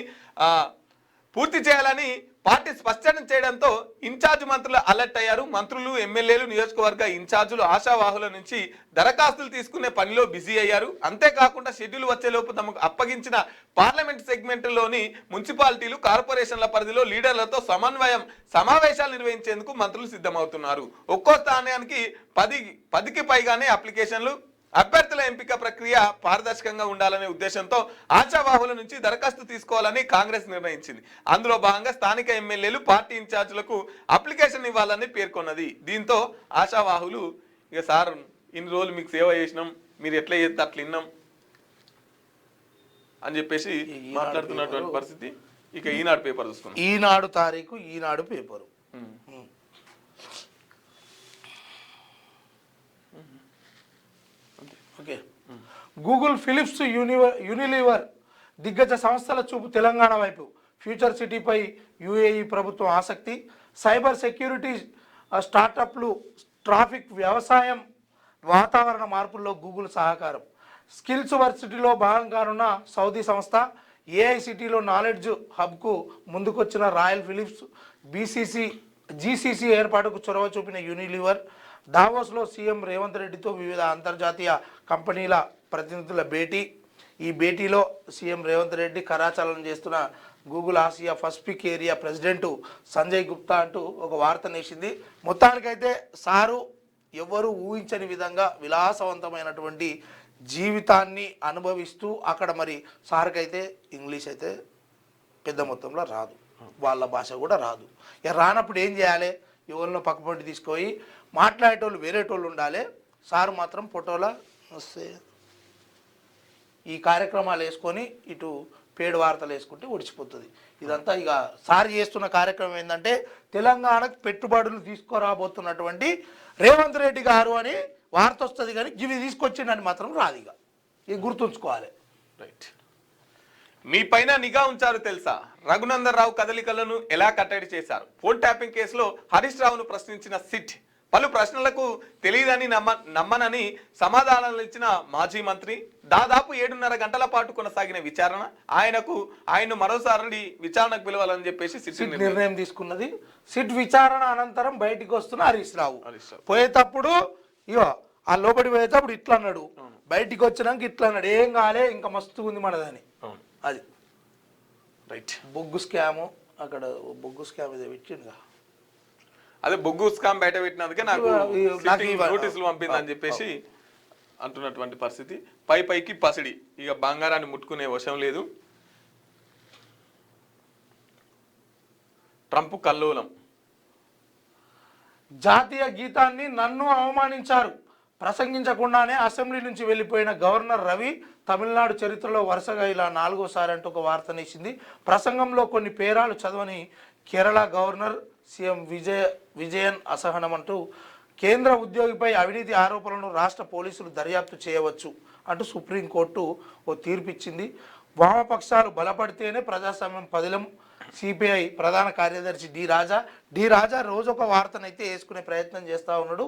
పూర్తి చేయాలని పార్టీ స్పష్టం చేయడంతో ఇన్ఛార్జ్ మంత్రులు అలర్ట్ అయ్యారు. మంత్రులు, ఎమ్మెల్యేలు, నియోజకవర్గ ఇన్ఛార్జులు ఆశావాహుల నుంచి దరఖాస్తులు తీసుకునే పనిలో బిజీ అయ్యారు. అంతేకాకుండా షెడ్యూల్ వచ్చేలోపు తమకు అప్పగించిన పార్లమెంట్ సెగ్మెంట్లోని మున్సిపాలిటీలు, కార్పొరేషన్ల పరిధిలో లీడర్లతో సమావేశాలు నిర్వహించేందుకు మంత్రులు సిద్ధమవుతున్నారు. ఒక్కో స్థానానికి 10కి పైగానే అప్లికేషన్లు. అభ్యర్థుల ఎంపిక ప్రక్రియ పారదర్శకంగా ఉండాలనే ఉద్దేశంతో ఆశావాహుల నుంచి దరఖాస్తు తీసుకోవాలని కాంగ్రెస్ నిర్ణయించింది. అందులో భాగంగా స్థానిక ఎమ్మెల్యేలు, పార్టీ ఇన్ఛార్జీలకు అప్లికేషన్ ఇవ్వాలని పేర్కొన్నది. దీంతో ఆశావాహులు ఇక సార్ ఇన్ని రోజులు మీకు సేవ చేసినాం, మీరు ఎట్లా చేస్తే అట్లా విన్నాం అని చెప్పేసి మాట్లాడుతున్నటువంటి పరిస్థితి. ఇక ఈనాడు పేపర్ చూసుకున్నాం. ఈనాడు తారీఖు, ఈనాడు paper. Okay. Google, Philips, Unilever దిగ్గజ సంస్థల చూపు తెలంగాణ వైపు. ఫ్యూచర్ సిటీపై యుఏఈ ప్రభుత్వం ఆసక్తి. సైబర్ సెక్యూరిటీ, స్టార్టప్లు, ట్రాఫిక్, వ్యవసాయం, వాతావరణ మార్పుల్లో గూగుల్ సహకారం. స్కిల్స్ వర్సిటీలో భాగంగానున్న సౌదీ సంస్థ. ఏఐసిటీలో నాలెడ్జ్ హబ్కు ముందుకొచ్చిన రాయల్ ఫిలిప్స్. జీసీసీ ఏర్పాటుకు చొరవ చూపిన యూనిలివర్. దావోస్లో సీఎం రేవంత్ రెడ్డితో వివిధ అంతర్జాతీయ కంపెనీల ప్రతినిధుల భేటీ. ఈ భేటీలో సీఎం రేవంత్ రెడ్డి కరాచలనం చేస్తున్న Google Asia Pacific area president Sanjay Gupta అంటూ ఒక వార్త నేసింది. మొత్తానికైతే సారు ఎవరు ఊహించని విధంగా విలాసవంతమైనటువంటి జీవితాన్ని అనుభవిస్తూ అక్కడ మరి సార్కైతే ఇంగ్లీష్ అయితే పెద్ద మొత్తంలో రాదు, వాళ్ళ భాష కూడా రాదు. ఇక రానప్పుడు ఏం చేయాలి? ఎవరినో పక్కపొంటి తీసుకొని మాట్లాడేటోళ్ళు వేరేటోళ్ళు ఉండాలి. సారు మాత్రం ఫోటోలా వస్తే ఈ కార్యక్రమాలు వేసుకొని ఇటు పేడు వార్తలు వేసుకుంటే ఒడిచిపోతుంది. ఇదంతా ఇక సార్ చేస్తున్న కార్యక్రమం ఏంటంటే తెలంగాణకు పెట్టుబడులు తీసుకురాబోతున్నటువంటి రేవంత్ రెడ్డి గారు అని వార్త వస్తుంది, కానీ ఇవి తీసుకొచ్చిండని మాత్రం రాదు. ఇక ఇది గుర్తుంచుకోవాలి. రైట్. మీ పైన నిఘా ఉంచారు తెలుసా? రఘునందన్ రావు కదలికలను ఎలా కట్టడి చేశారు? ఫోన్ ట్యాపింగ్ కేసులో హరీష్ రావును ప్రశ్నించిన సిట్. పలు ప్రశ్నలకు తెలియదని నమ్మనని సమాధానాలు ఇచ్చిన మాజీ మంత్రి. దాదాపు 7.5 గంటల పాటు కొనసాగిన విచారణ. ఆయన్ను మరోసారి విచారణకు పిలవాలని చెప్పేసి సిట్ నిర్ణయం తీసుకున్నది. సిట్ విచారణ అనంతరం బయటికి వస్తున్న హరీష్ రావు పోయేటప్పుడు ఇగో ఆ లోపలి పోయేటప్పుడు ఇట్లా అన్నాడు, బయటికి వచ్చినాక ఇట్లా అన్నాడు, ఏం కాలే ఇంకా మస్తు ఉంది మనదని. అది రైట్. బొగ్గు స్కాము, అక్కడ బొగ్గు స్కామ్ ఇదే పెట్టిండుగా, అదే బొగ్గు స్కామ్ బయట పెట్టినందుకే నాకు నోటీసులు పంపిందని చెప్పేసి అంటున్నటువంటి పరిస్థితి. పైకి పసిడి, ఇక బంగారాన్ని ముట్టుకునే వశం లేదు. ట్రంప్ కల్లోలం. జాతీయ గీతాన్ని నన్ను అవమానించారు, ప్రసంగించకుండానే అసెంబ్లీ నుంచి వెళ్ళిపోయిన గవర్నర్ రవి. తమిళనాడు చరిత్రలో వరుసగా ఇలా 4వసారి అంటూ ఒక వార్తనిచ్చింది. ప్రసంగంలో కొన్ని పేరాలు చదవని కేరళ గవర్నర్ సీఎం విజయన్ అసహనం అంటూ కేంద్ర ఉద్యోగిపై అవినీతి ఆరోపణలను రాష్ట్ర పోలీసులు దర్యాప్తు చేయవచ్చు అంటూ సుప్రీంకోర్టు ఓ తీర్పిచ్చింది. వామపక్షాలు బలపడితేనే ప్రజాస్వామ్యం పదిలం. సిపిఐ ప్రధాన కార్యదర్శి డి రాజా రోజు ఒక వార్తనైతే వేసుకునే ప్రయత్నం చేస్తూ ఉన్నాడు.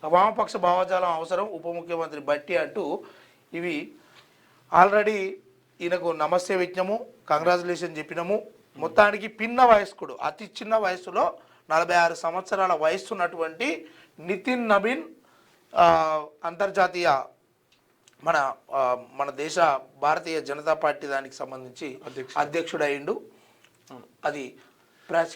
వామపక్ష భావజాలం అవసరం, ఉప ముఖ్యమంత్రి బట్టి అంటూ ఇవి ఆల్రెడీ ఈయనకు నమస్తే విజ్ఞము, కంగ్రాచులేషన్ చెప్పినాము. మొత్తానికి పిన్న వయస్కుడు, అతి చిన్న వయసులో 46 సంవత్సరాల వయస్సున్నటువంటి నితిన్ నబీన్ అంతర్జాతీయ మన దేశ భారతీయ జనతా పార్టీ దానికి సంబంధించి అధ్యక్షుడు అయిండు. అది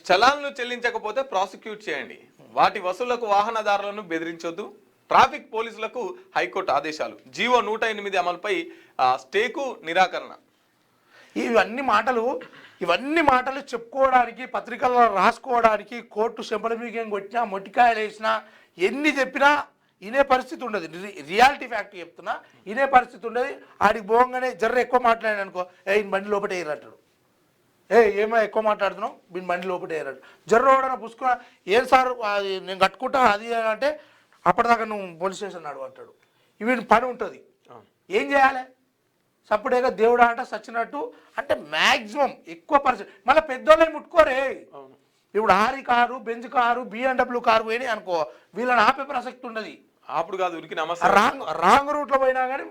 చలాన్లు చెల్లించకపోతే ప్రాసిక్యూట్ చేయండి, వాటి వసూళ్లకు వాహనదారులను బెదిరించొద్దు, ట్రాఫిక్ పోలీసులకు హైకోర్టు ఆదేశాలు, జీవో 108 అమలుపై స్టేకు నిరాకరణ. ఇవన్నీ మాటలు చెప్పుకోవడానికి, పత్రికల్లో రాసుకోవడానికి, కోర్టు చెంపల మీకేం కొట్టినా, మొట్టికాయలు వేసినా, ఎన్ని చెప్పినా ఇనే పరిస్థితి ఉండదు. రియాలిటీ ఫ్యాక్ట్ చెప్తున్నా, ఇనే పరిస్థితి ఉండదు. ఆడికి పోగానే జర్ర ఎక్కువ మాట్లాడాను అనుకో, ఈయన బండి లోపల వేయరంటాడు. ఏమో ఎక్కువ మాట్లాడుతున్నావు, వీని బండి లోపల వేయరాడు. జర్ర ఓడన పుసుకున్నా, ఏం సార్ నేను కట్టుకుంటా అది అంటే అప్పటిదాకా నువ్వు పోలీస్ స్టేషన్ నడువు అంటాడు. వీని పని ఉంటుంది. ఏం చేయాలి? సప్పుడేగా దేవుడా అంట సచ్చినట్టు అంటే మ్యాక్సిమం ఎక్కువ పర్సెంట్ మళ్ళీ పెద్దోళ్ళని ముట్టుకోరే. ఇప్పుడు ఆరి car, Benz car, BMW car పోయినాయి అనుకో, వీళ్ళని ఆపే ప్రసక్తి ఉండదు. అప్పుడు కాదు ఉరికి రాంగ్ రూట్లో పోయినా కానీ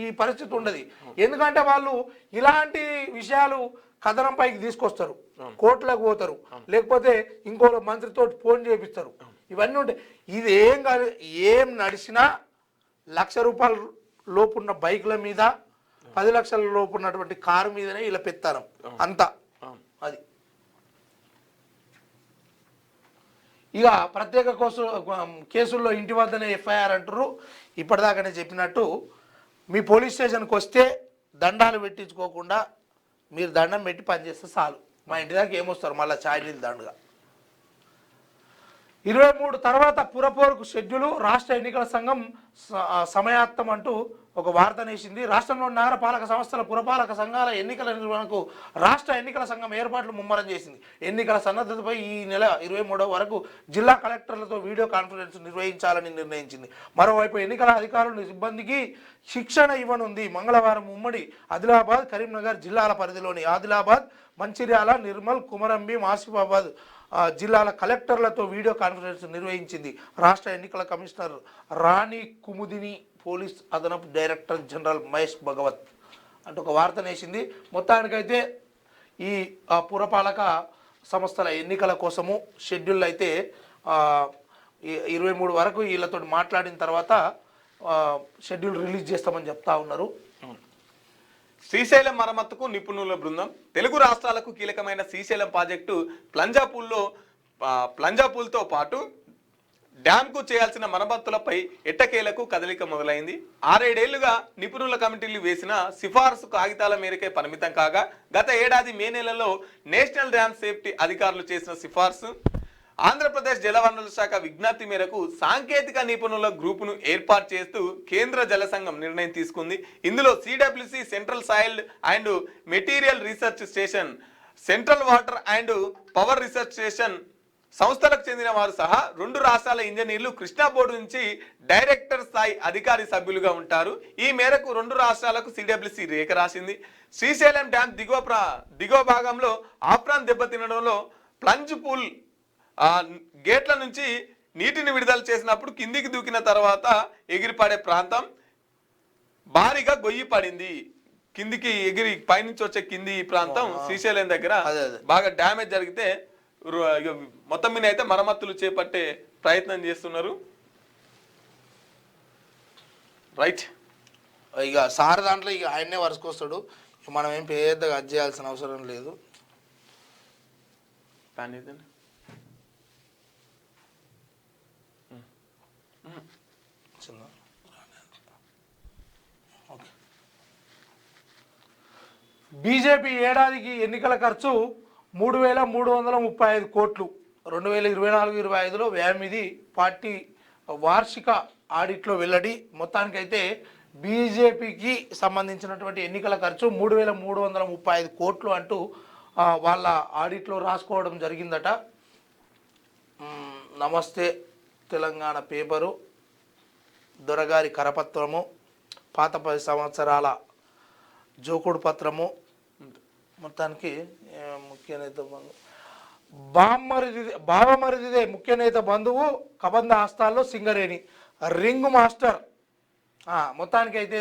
ఈ పరిస్థితి ఉండదు. ఎందుకంటే వాళ్ళు ఇలాంటి విషయాలు కథనం పైకి తీసుకొస్తారు, కోర్టులకు పోతారు, లేకపోతే ఇంకో మంత్రితో ఫోన్ చేపిస్తారు. ఇవన్నీ ఉంటాయి. ఇది ఏం కాదు, ఏం నడిచినా ₹1,00,000 లోపున్న బైకుల మీద, 10 లక్షల లోపు ఉన్నటువంటి కారు మీదనే ఇలా పెత్తారం అంతా. అది ఇక ప్రత్యేక కేసుల్లో ఇంటి వద్దనే FIR అంటారు. ఇప్పటిదాకానే చెప్పినట్టు మీ పోలీస్ స్టేషన్కి వస్తే దండాలు పెట్టించుకోకుండా మీరు దండం పెట్టి పనిచేస్తే చాలు. మా ఇంటి దాకా ఏమొస్తారు మళ్ళీ ఛాయ్ నీళ్ళు దండుగా. 23 తర్వాత పురపోరుకు షెడ్యూలు, రాష్ట్ర ఎన్నికల సంఘం సమయాత్తం అంటూ ఒక వార్త నేసింది. రాష్ట్రంలో నగరపాలక సంస్థల పురపాలక సంఘాల ఎన్నికల నిర్వహణకు రాష్ట్ర ఎన్నికల సంఘం ఏర్పాట్లు ముమ్మరం చేసింది. ఎన్నికల సన్నద్ధతపై ఈ నెల 23 వరకు జిల్లా కలెక్టర్లతో వీడియో కాన్ఫరెన్స్ నిర్వహించాలని నిర్ణయించింది. మరోవైపు ఎన్నికల అధికారులు సిబ్బందికి శిక్షణ ఇవ్వనుంది. మంగళవారం ఉమ్మడి ఆదిలాబాద్, కరీంనగర్ జిల్లాల పరిధిలోని ఆదిలాబాద్, మంచిర్యాల, నిర్మల్, కుమరంభీం, ఆసిఫాబాద్ జిల్లాల కలెక్టర్లతో వీడియో కాన్ఫరెన్స్ నిర్వహించింది. రాష్ట్ర ఎన్నికల కమిషనర్ రాణి కుముదిని, పోలీస్ అదనపు డైరెక్టర్ జనరల్ మహేష్ భగవత్ అంటే ఒక వార్త నేసింది. మొత్తానికైతే ఈ పురపాలక సంస్థల ఎన్నికల కోసము షెడ్యూల్ అయితే 23 వరకు వీళ్ళతో మాట్లాడిన తర్వాత షెడ్యూల్ రిలీజ్ చేస్తామని చెప్తా ఉన్నారు. శ్రీశైలం మరమ్మతుకు నిపుణుల బృందం. తెలుగు రాష్ట్రాలకు కీలకమైన శ్రీశైలం ప్రాజెక్టు ప్లంజాపూల్తో పాటు డ్యాంకు చేయాల్సిన మరమ్మతులపై ఎట్టకేలకు కదలిక మొదలైంది. 6-7 ఏళ్లుగా నిపుణుల కమిటీలు వేసిన సిఫార్సు కాగితాల మేరకే పరిమితం కాగా, గత ఏడాది మే నెలలో నేషనల్ డ్యామ్ సేఫ్టీ అధికారులు చేసిన సిఫార్సు ఆంధ్రప్రదేశ్ జలవనరుల శాఖ విజ్ఞప్తి మేరకు సాంకేతిక నిపుణుల గ్రూపును ఏర్పాటు చేస్తూ కేంద్ర జల సంఘం నిర్ణయం తీసుకుంది. ఇందులో CWC, central soil and material research station, central water and power research station సంస్థలకు చెందిన వారు సహా 2 రాష్ట్రాల ఇంజనీర్లు కృష్ణా బోర్డు నుంచి డైరెక్టర్ స్థాయి అధికారి సభ్యులుగా ఉంటారు. ఈ మేరకు 2 రాష్ట్రాలకు CWC రేఖ రాసింది. శ్రీశైలం డ్యాం దిగువ భాగంలో ఆఫ్రాన్ దెబ్బతినడంలో ప్లంజ్ పూల్ గేట్ల నుంచి నీటిని విడుదల చేసినప్పుడు కిందికి దూకిన తర్వాత ఎగిరిపడే ప్రాంతం భారీగా గొయ్యి పడింది. కిందికి ఎగిరి పైనుంచి వచ్చే కింది ప్రాంతం శ్రీశైలం దగ్గర బాగా డ్యామేజ్ జరిగితే మొత్తం మీద అయితే మరమ్మతులు చేపట్టే ప్రయత్నం చేస్తున్నారు. రైట్, ఇక సార్ దాంట్లో ఇక ఆయన్నే వరుసకొస్తాడు. మనం ఏం పెద్దగా అది చేయాల్సిన అవసరం లేదు. బీజేపీ ఏడాదికి ఎన్నికల ఖర్చు 3,335 కోట్లు. 2024-25లో వ్యయం. ఇది పార్టీ వార్షిక ఆడిట్లో వెల్లడి. మొత్తానికైతే బీజేపీకి సంబంధించినటువంటి ఎన్నికల ఖర్చు 3,335 కోట్లు అంటూ వాళ్ళ ఆడిట్లో రాసుకోవడం జరిగిందట. నమస్తే తెలంగాణ పేపరు, దొరగారి కరపత్రము, పాత 10 సంవత్సరాల జోకుడు పత్రము. మొత్తానికి ముఖ్య నేత బావమరిదిదే ముఖ్య నేత బంధువు, కబంధ హస్తాల్లో సింగరేణి, రింగ్ మాస్టర్. మొత్తానికి అయితే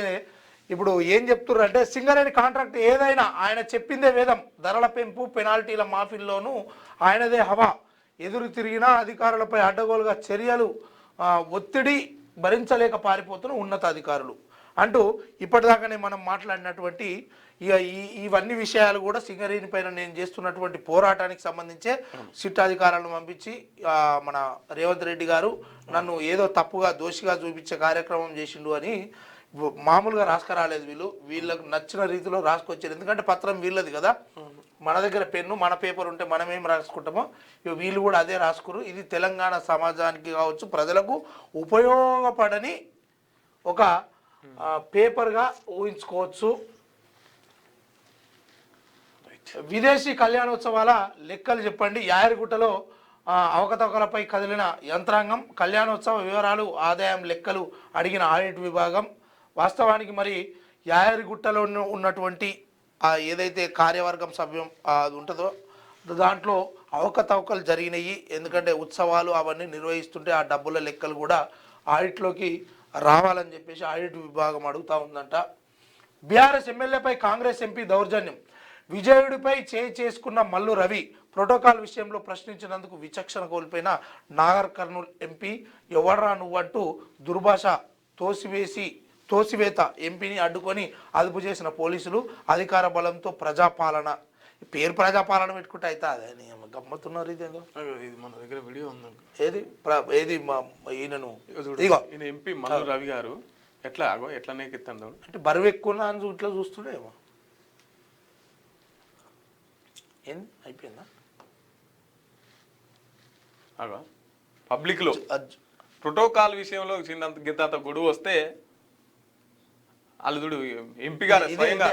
ఇప్పుడు ఏం చెప్తున్నారు అంటే, సింగరేణి కాంట్రాక్ట్ ఏదైనా ఆయన చెప్పిందే వేదం. ధరల పెంపు, పెనాల్టీల మాఫీల్లోనూ ఆయనదే హవా. ఎదురు తిరిగినా అధికారులపై అడ్డగోలుగా చర్యలు, ఒత్తిడి భరించలేక పారిపోతున్న ఉన్నతాధికారులు అంటూ ఇప్పటిదాకానే మనం మాట్లాడినటువంటి ఇవన్నీ విషయాలు కూడా సింగరేణి పైన నేను చేస్తున్నటువంటి పోరాటానికి సంబంధించే సిట్ అధికారులను పంపించి మన రేవంత్ రెడ్డి గారు నన్ను ఏదో తప్పుగా దోషిగా చూపించే కార్యక్రమం చేసిండు అని మామూలుగా రాసుకురాలేదు. వీళ్ళకు నచ్చిన రీతిలో రాసుకొచ్చారు. ఎందుకంటే పత్రం వీళ్ళది కదా, మన దగ్గర పెన్ను మన పేపర్ ఉంటే మనం ఏం రాసుకుంటామో వీళ్ళు కూడా అదే రాసుకురు. ఇది తెలంగాణ సమాజానికి కావచ్చు ప్రజలకు ఉపయోగపడని ఒక పేపర్గా ఊహించుకోవచ్చు. విదేశీ కళ్యాణోత్సవాల లెక్కలు చెప్పండి. యాయరిగుట్టలో అవకతవకలపై కదిలిన యంత్రాంగం, కళ్యాణోత్సవ వివరాలు, ఆదాయం లెక్కలు అడిగిన ఆడిట్ విభాగం. వాస్తవానికి మరి యాయరిగుట్టలో ఉన్నటువంటి ఏదైతే కార్యవర్గం సభ్యం అది ఉంటుందో దాంట్లో అవకతవకలు జరిగినాయి. ఎందుకంటే ఉత్సవాలు అవన్నీ నిర్వహిస్తుంటే ఆ డబ్బుల లెక్కలు కూడా ఆడిట్లోకి రావాలని చెప్పేసి ఆడిట్ విభాగం అడుగుతూ ఉందంట. బీఆర్ఎస్ ఎమ్మెల్యేపై కాంగ్రెస్ ఎంపీ దౌర్జన్యం. విజయుడిపై చేసుకున్న మల్లు రవి ప్రోటోకాల్ విషయంలో ప్రశ్నించినందుకు విచక్షణ కోల్పోయిన నాగర్ కర్నూల్ ఎంపీ ఎవడ్రా నువ్వంటూ దుర్భాష తోసివేత ఎంపీని అడ్డుకొని అదుపు చేసిన పోలీసులు. అధికార బలంతో ప్రజాపాలన. పేరు ప్రజాపాలన పెట్టుకుంటే అయితే అదే గమ్మత్తున్నారు. ఇది మన దగ్గర వీడియో ఉంది. ఏది ఈయనను ఈయన ఎంపీ మల్లు రవి గారు ఎట్లానే ఎత్తాడు అంటే బరువు ఎక్కువ అని ఇట్లా చూస్తుండేమో. ఏంది అయిపోయిందా పబ్లిక్ లో ప్రోటోకాల్ విషయంలో చిన్నంత గొడవ వస్తే అల్లుడు ఎంపీ గారు స్వయంగా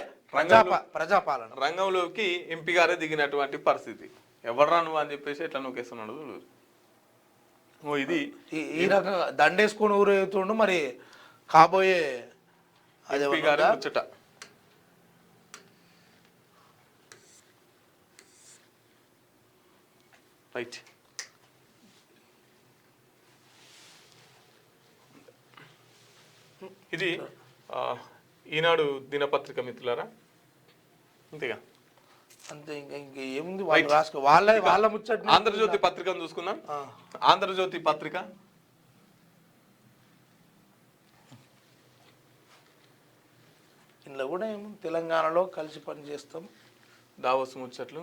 ప్రజాపాలన రంగంలోకి ఎంపీ గారే దిగినటువంటి పరిస్థితి. ఎవడరా నువ్వు అని చెప్పేసి ఎట్లా నొక్కేస్తున్నాడు. ఇది ఈ రకంగా దండేసుకొని ఊరేగుతుండు. మరి కాబోయే ఎంపీ గారు ముచ్చట. రైట్. ఇది ఈనాడు దినపత్రిక మిత్రులారా, అంతేగా అంతే. ఇంకా ఏముంది వాళ్ళ ముచ్చట. ఆంధ్రజ్యోతి పత్రికను చూసుకుందాం. ఆంధ్రజ్యోతి పత్రిక ఇందులో కూడా ఏముంది, తెలంగాణలో కలిసి పనిచేస్తాం. దావోస్ ముచ్చట్లు.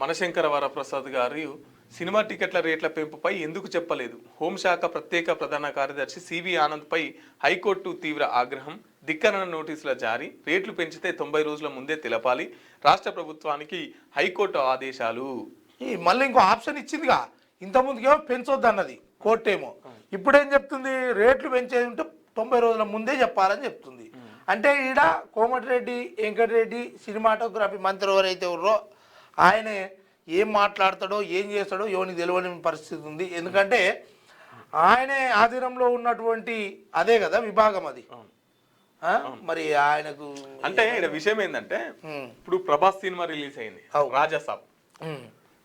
మనశంకర వరప్రసాద్ గారు సినిమా టికెట్ల రేట్ల పెంపుపై ఎందుకు చెప్పలేదు? హోంశాఖ ప్రత్యేక ప్రధాన కార్యదర్శి సివి ఆనంద్పై హైకోర్టు తీవ్ర ఆగ్రహం. ధిక్కరణ నోటీసుల జారీ. రేట్లు పెంచితే 90 రోజుల ముందే తెలపాలి. రాష్ట్ర ప్రభుత్వానికి హైకోర్టు ఆదేశాలు. మళ్ళీ ఇంకో ఆప్షన్ ఇచ్చిందిగా. ఇంతకుముందుకేమో పెంచొద్దు అన్నది కోర్టు ఏమో. ఇప్పుడేం చెప్తుంది? రేట్లు పెంచేది ఉంటే 90 రోజుల ముందే చెప్పాలని చెప్తుంది. అంటే ఈడ కోమటిరెడ్డి వెంకటరెడ్డి సినిమాటోగ్రఫీ మంత్రి ఎవరైతే ఉన్నారో ఆయనే ఏం మాట్లాడతాడో ఏం చేస్తాడో ఎవరికి తెలియని పరిస్థితి ఉంది. ఎందుకంటే ఆయనే ఆధీనంలో ఉన్నటువంటి అదే కదా విభాగం అది. మరి ఆయనకు అంటే ఇక్కడ విషయం ఏంటంటే ఇప్పుడు ప్రభాస్ సినిమా రిలీజ్ అయింది రాజాసాబ్.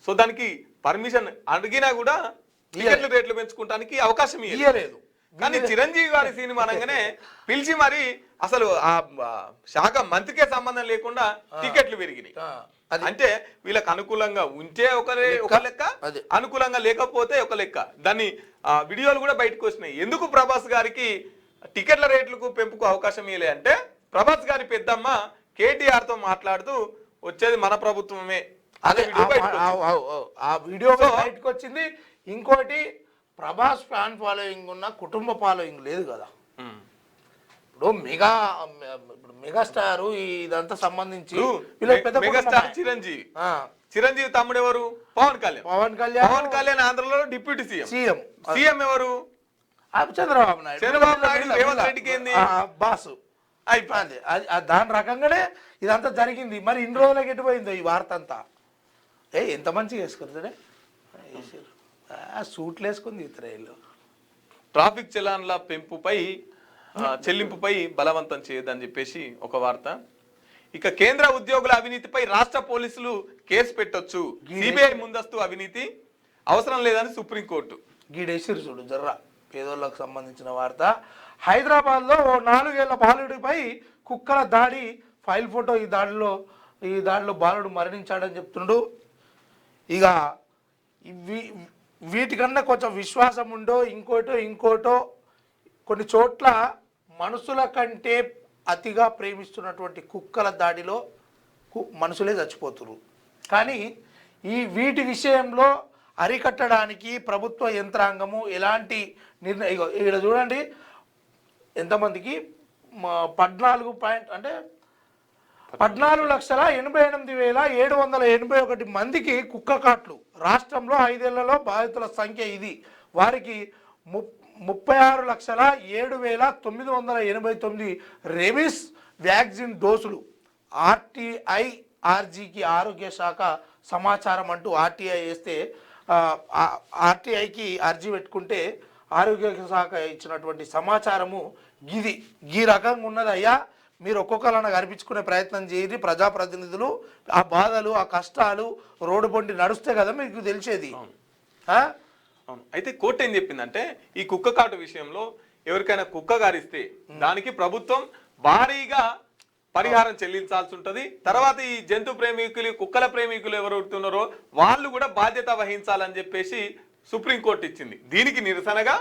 సో దానికి పర్మిషన్ అడిగినా కూడా టికెట్ల రేట్లు పెంచుకోవడానికి అవకాశం ఇవ్వలేదు. కానీ చిరంజీవి గారి సినిమా అనగానే పిలిచి మరి అసలు ఆ శాఖ మంత్రికే సంబంధం లేకుండా టికెట్లు పెరిగినాయి. అంటే వీళ్ళకి అనుకూలంగా ఉంటే ఒక లెక్క, అనుకూలంగా లేకపోతే ఒక లెక్క. దాన్ని వీడియోలు కూడా బయటకు వచ్చినాయి. ఎందుకు ప్రభాస్ గారికి టికెట్ల రేట్లకు పెంపుకు అవకాశం ఇవ్వలే అంటే ప్రభాస్ గారి పెద్దమ్మ కేటీఆర్ తో మాట్లాడుతూ వచ్చేది మన ప్రభుత్వమే అదే ఆ వీడియో బయటకు వచ్చింది. ఇంకోటి ప్రభాస్ ఫ్యాన్ ఫాలోయింగ్ ఉన్న కుటుంబ ఫాలోయింగ్ లేదు కదా. ఇప్పుడు మెగాస్టార్ ఇదంతా సంబంధించి మెగాస్టార్ చిరంజీవి తమ్ముడు ఎవరు? పవన్ కళ్యాణ్ ఆంధ్రలో డిప్యూటీ సీఎం ఎవరు? చంద్రబాబు నాయుడు. రేవంత్ రెడ్డికి ఏంది బాసు అయిపోయింది. దాని రకంగానే ఇదంతా జరిగింది. మరి ఇన్ని రోజులకి ఎటుపోయిందో ఈ వార్త అంతా. ఎంత మంచిగా వేసుకుంటాడే సూట్లు వేసుకుంది ఇతరేళ్ళు. ట్రాఫిక్ చలాన్ల చెల్లింపుపై బలవంతం చేయదని చెప్పేసి ఒక వార్త. ఇక కేంద్ర ఉద్యోగుల అవినీతిపై రాష్ట్ర పోలీసులు కేసు పెట్టొచ్చు. సిబిఐ ముందస్తు అవినీతి అవసరం లేదని సుప్రీంకోర్టు. గీడేసిరు చూడు జర్రా పేదోళ్ళకు సంబంధించిన వార్త. హైదరాబాద్లో ఓ 4 ఏళ్ల బాలుడిపై కుక్కల దాడి. File photo. ఈ దాడిలో బాలుడు మరణించాడని చెప్తుండు. ఇక వీటికన్నా కొంచెం విశ్వాసం ఉండో ఇంకోటో కొన్ని చోట్ల మనుషుల కంటే అతిగా ప్రేమిస్తున్నటువంటి కుక్కల దాడిలో మనుషులే చచ్చిపోతున్నారు. కానీ వీటి విషయంలో అరికట్టడానికి ప్రభుత్వ యంత్రాంగము ఎలాంటి నిర్ణయం. ఇక్కడ చూడండి ఎంతమందికి 14 అంటే 14,88,781 మందికి కుక్క కాట్లు. రాష్ట్రంలో 5 ఏళ్లలో బాధితుల సంఖ్య ఇది. వారికి 36,07,989 రేబీస్ వ్యాక్సిన్ డోసులు. ఆర్టీఐకి ఆరోగ్య శాఖ సమాచారం అంటూ ఆర్టీఐ వేస్తే ఆర్టీఐకి అర్జీ పెట్టుకుంటే ఆరోగ్య శాఖ ఇచ్చినటువంటి సమాచారము ఈ రకంగా ఉన్నది. అయ్యా మీరు ఒక్కొక్కరన్నా కనిపించుకునే ప్రయత్నం చేయండి. ప్రజాప్రతినిధులు ఆ బాధలు ఆ కష్టాలు రోడ్డు పొంటి నడుస్తే కదా మీకు తెలిసేది. అవును. అయితే కోర్టు ఏం చెప్పిందంటే ఈ కుక్క కాటు విషయంలో ఎవరికైనా కుక్క గారిస్తే దానికి ప్రభుత్వం భారీగా పరిహారం చెల్లించాల్సి ఉంటుంది. తర్వాత ఈ జంతు ప్రేమికులు కుక్కల ప్రేమికులు ఎవరు ఉన్నారో వాళ్ళు కూడా బాధ్యత వహించాలని చెప్పేసి సుప్రీంకోర్టు ఇచ్చింది. దీనికి నిరసనగా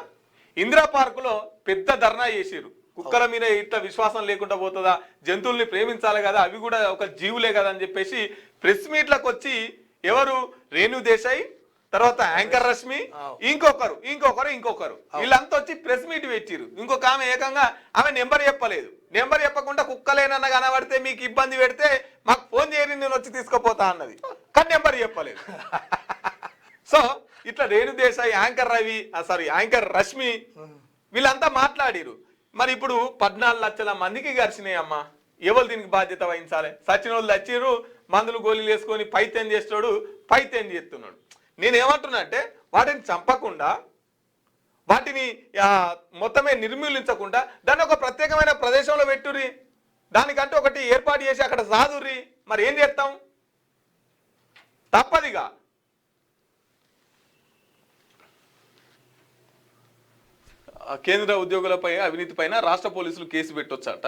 ఇందిరా పార్కులో పెద్ద ధర్నా చేసిరు. కుక్కల మీద ఇట్లా విశ్వాసం లేకుండా పోతుందా, జంతువుల్ని ప్రేమించాలి కదా, అవి కూడా ఒక జీవులే కదా అని చెప్పేసి ప్రెస్ మీట్లకు వచ్చి ఎవరు రేణు దేశాయ్, తర్వాత యాంకర్ రష్మి, ఇంకొకరు వీళ్ళంతా వచ్చి ప్రెస్ మీట్ పెట్టిరు. ఇంకొక ఆమె ఏకంగా ఆమె నెంబర్ చెప్పలేదు. నెంబర్ చెప్పకుండా కుక్కలేనన్నా కనబడితే మీకు ఇబ్బంది పెడితే మాకు ఫోన్ చేయని నేను వచ్చి తీసుకుపోతా అన్నది. కానీ నెంబర్ చెప్పలేదు. సో ఇట్లా రేణు దేశాయ్, యాంకర్ రష్మి వీళ్ళంతా మాట్లాడిరు. మరి ఇప్పుడు 14 లక్షల మందికి గడిచినాయి అమ్మా. ఎవరు దీనికి బాధ్యత వహించాలి? సచిన వాళ్ళు వచ్చిర్రు, మందులు గోళీలు వేసుకొని పైత్యం చేస్తాడు, పైత్యం చేస్తున్నాడు. నేనేమంటున్నా అంటే వాటిని చంపకుండా వాటిని మొత్తమే నిర్మూలించకుండా దాన్ని ఒక ప్రత్యేకమైన ప్రదేశంలో పెట్టుర్రి, దానికంటే ఒకటి ఏర్పాటు చేసి అక్కడ సాదుర్రి. మరి ఏం చేస్తాం? తప్పదిగా. కేంద్ర ఉద్యోగులపై అవినీతి పైన రాష్ట్ర పోలీసులు కేసు పెట్టొచ్చట.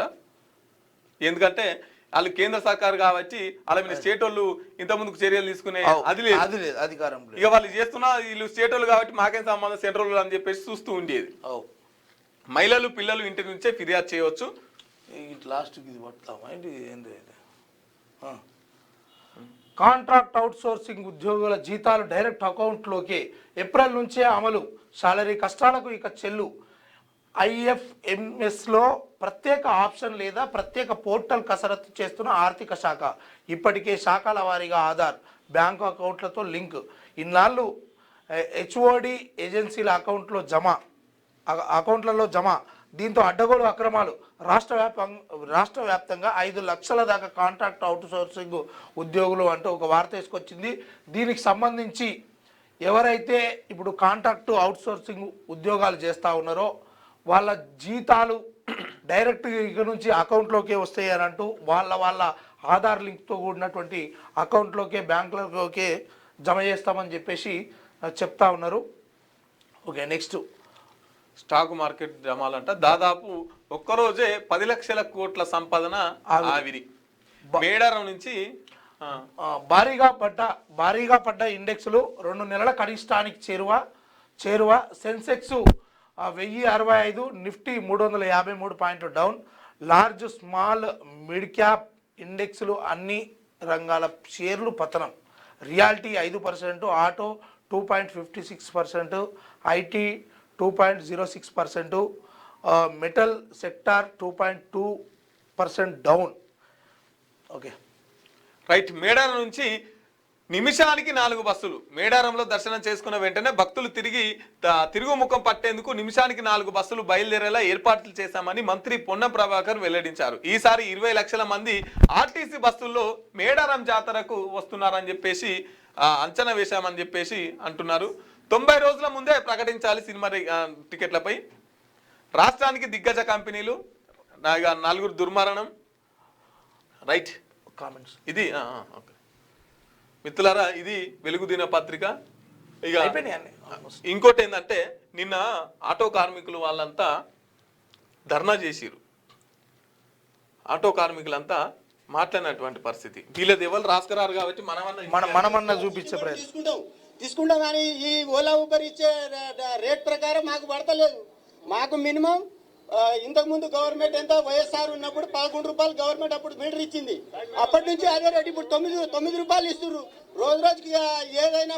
ఎందుకంటే వాళ్ళు కేంద్ర సర్కారు కాబట్టి వాళ్ళ మీద స్టేట్ వాళ్ళు ఇంత ముందుకు చర్యలు తీసుకునే అది లేదు, అధికారం. ఇక వాళ్ళు చేస్తున్నా వీళ్ళు స్టేట్ వాళ్ళు కాబట్టి మాకేం సంబంధం సెంట్రల్ అని చెప్పేసి చూస్తూ ఉండేది. మహిళలు పిల్లలు ఇంటి నుంచే ఫిర్యాదు చేయవచ్చు. కాంట్రాక్ట్ అవుట్సోర్సింగ్ ఉద్యోగుల జీతాలు డైరెక్ట్ అకౌంట్లోకి ఏప్రిల్ నుంచే అమలు. సాలరీ కష్టాలకు ఇక చెల్లు. IFMSలో ప్రత్యేక ఆప్షన్ లేదా ప్రత్యేక పోర్టల్ కసరత్తు చేస్తున్న ఆర్థిక శాఖ. ఇప్పటికే శాఖల వారీగా ఆధార్, బ్యాంకు అకౌంట్లతో లింక్. ఇన్నాళ్ళు HOD ఏజెన్సీల అకౌంట్లలో జమ. దీంతో అడ్డగోలు అక్రమాలు. రాష్ట్ర వ్యాప్తంగా 5 లక్షల దాకా కాంట్రాక్ట్ అవుట్సోర్సింగ్ ఉద్యోగులు అంటూ ఒక వార్త తీసుకొచ్చింది. దీనికి సంబంధించి ఎవరైతే ఇప్పుడు కాంట్రాక్ట్ అవుట్సోర్సింగ్ ఉద్యోగాలు చేస్తూ ఉన్నారో వాళ్ళ జీతాలు డైరెక్ట్ ఇక నుంచి అకౌంట్లోకే వస్తాయి అని అంటూ వాళ్ళ ఆధార్ లింక్తో కూడినటువంటి అకౌంట్లోకే బ్యాంకులలోకే జమ చేస్తామని చెప్పేసి చెప్తా ఉన్నారు. ఓకే, నెక్స్ట్ స్టాక్ మార్కెట్ జమాలంట దాదాపు ఒక్కరోజే 10 లక్షల కోట్ల సంపాదన ఆవిరి. మేడారం నుంచి భారీగా పడ్డ ఇండెక్స్లు 2 నెలల కనిష్టానికి చేరువ. సెన్సెక్స్ 1065, నిఫ్టీ 353 పాయింట్లు down. Large small mid cap ఇండెక్స్లు అన్ని రంగాల షేర్లు పతనం. Realty 5%, auto 2.56%, IT 2.06%, metal sector 2.2% down. Okay right. Medaram నుంచి నిమిషానికి 4 బస్సులు. మేడారంలో దర్శనం చేసుకున్న వెంటనే భక్తులు తిరుగుముఖం పట్టేందుకు నిమిషానికి 4 బస్సులు బయలుదేరేలా ఏర్పాట్లు చేశామని మంత్రి పొన్నం ప్రభాకర్ వెల్లడించారు. ఈసారి 20 లక్షల మంది ఆర్టీసీ బస్సుల్లో మేడారం జాతరకు వస్తున్నారని చెప్పేసి అంచనా వేశామని చెప్పేసి అంటున్నారు. 90 రోజుల ముందే ప్రకటించాలి సినిమా టికెట్లపై. రాష్ట్రానికి దిగ్గజ కంపెనీలు 4 దుర్మరణం. రైట్, కామెంట్స్ ఇది మిత్రులారా, ఇది వెలుగు దిన పత్రిక. ఇక ఇంకోటి ఏంటంటే నిన్న ఆటో కార్మికులు వాళ్ళంతా ధర్నా చేసిరు. ఆటో కార్మికులంతా మాట్లాడినటువంటి పరిస్థితి. వీళ్ళది ఎవరు రాసుకురారు కాబట్టి మనమన్నా చూపించే ప్రయత్నం తీసుకుంటాం. కానీ ఈ ఓలా ఊబర్ ఇచ్చే రేట్ ప్రకారం మాకు పడతలేదు. మాకు మినిమం ఇంతకుముందు గవర్నమెంట్ ఎంత వైఎస్ఆర్ ఉన్నప్పుడు 11 రూపాయలు గవర్నమెంట్ అప్పుడు మీటర్ ఇచ్చింది. అప్పటి నుంచి అదే రేట్ ఇప్పుడు 9 రూపాయలు ఇస్తున్నారు. రోజుకి ఏదైనా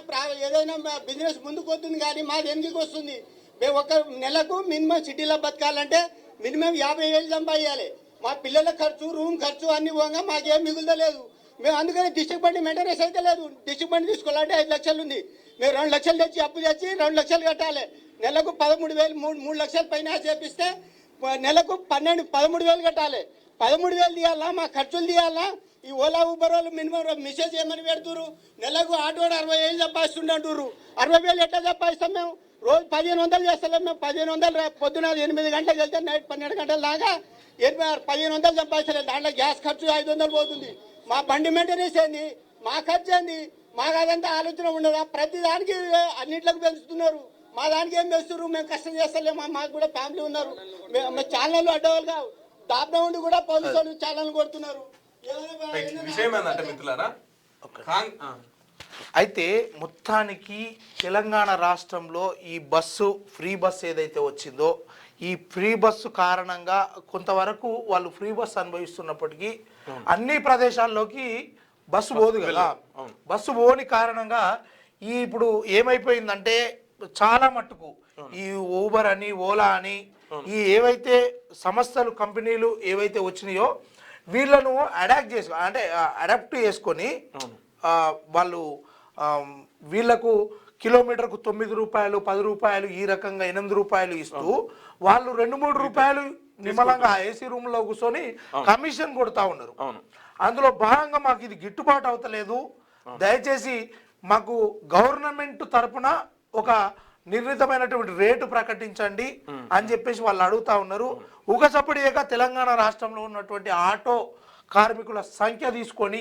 బిజినెస్ ముందుకు వస్తుంది కానీ మాది ఎందుకు వస్తుంది? మేము ఒక నెలకు మినిమం సిటీలో బతకాలంటే మినిమం 50,000 సంపాదించాలి. మా పిల్లల ఖర్చు రూమ్ ఖర్చు అన్ని పోగా మాకేం మిగులుతలేదు. మేము అందుకని డిస్ట్రిక్ట్ బండి మెయింటెనెన్స్ అయితే లేదు. డిస్ట్రిక్ట్ బండి తీసుకోవాలంటే 5 లక్షలు ఉంది. మేము 2 లక్షలు తెచ్చి అప్పు తెచ్చి 2 లక్షలు కట్టాలి. నెలకు 13,000 3 లక్షల పైన చేపిస్తే నెలకు 13,000 కట్టాలి. 13,000 తీయాలా, మా ఖర్చులు తీయాలా. ఈ ఓలా ఊబర్ వాళ్ళు మినిమం మెసేజ్ ఏమని పెడుతురు, నెలకు ఆటో 60,000 సంపాదిస్తుంటారు. 60,000 ఎట్లా సంపాదిస్తాం మేము? రోజు 1,500 చేస్తలేం మేము. 1,500 పొద్దున 8 గంటలకు వెళ్తే నైట్ 12 గంటల దాకా 1,500 సంపాదిస్తలేదు. దాంట్లో గ్యాస్ ఖర్చు 500 పోతుంది. మా బండి మెయింటెనెన్స్ ఏంది, మా ఖర్చు ఏంది, మాకు అదంతా ఆలోచన ఉండదా? ప్రతి దానికి అన్నింటికి పెంచుతున్నారు. మా దానికి ఏం పెంచుతున్నారు? మేము కష్టం చేస్తలేము, మాకు కూడా ఫ్యామిలీ ఉన్నారు. మేము ఛానళ్ళు అడ్డవాళ్ళుగా దాబ్దా ఉండి కూడా పోలీసు వాళ్ళు ఛానల్ కొడుతున్నారు. విషయం ఏంటంటే మిత్రులారా, అయితే మొత్తానికి తెలంగాణ రాష్ట్రంలో ఈ బస్సు ఫ్రీ బస్సు ఏదైతే వచ్చిందో ఈ ఫ్రీ బస్సు కారణంగా కొంతవరకు వాళ్ళు ఫ్రీ బస్సు అనుభవిస్తున్నప్పటికీ అన్ని ప్రదేశాల్లోకి బస్సు పోదు కదా. బస్సు పోని కారణంగా ఈ ఇప్పుడు ఏమైపోయిందంటే చాలా మట్టుకు ఈ ఊబర్ అని ఓలా అని ఈ ఏవైతే సంస్థలు కంపెనీలు ఏవైతే వచ్చినాయో వీళ్ళను అడాప్ట్ చేసుకొని వాళ్ళు వీళ్ళకు కిలోమీటర్కు 9 రూపాయలు 10 రూపాయలు ఈ రకంగా 8 రూపాయలు ఇస్తూ వాళ్ళు 2-3 రూపాయలు నిమ్మలంగా ఏసీ రూమ్ లో కూర్చొని కమిషన్ కొడతా ఉన్నారు. అందులో భాగంగా మాకు ఇది గిట్టుబాటు అవుతలేదు, దయచేసి మాకు గవర్నమెంట్ తరపున ఒక నిర్ణీతమైనటువంటి రేటు ప్రకటించండి అని చెప్పేసి వాళ్ళు అడుగుతా ఉన్నారు. ఉగసపడిగా తెలంగాణ రాష్ట్రంలో ఉన్నటువంటి ఆటో కార్మికుల సంఖ్య తీసుకొని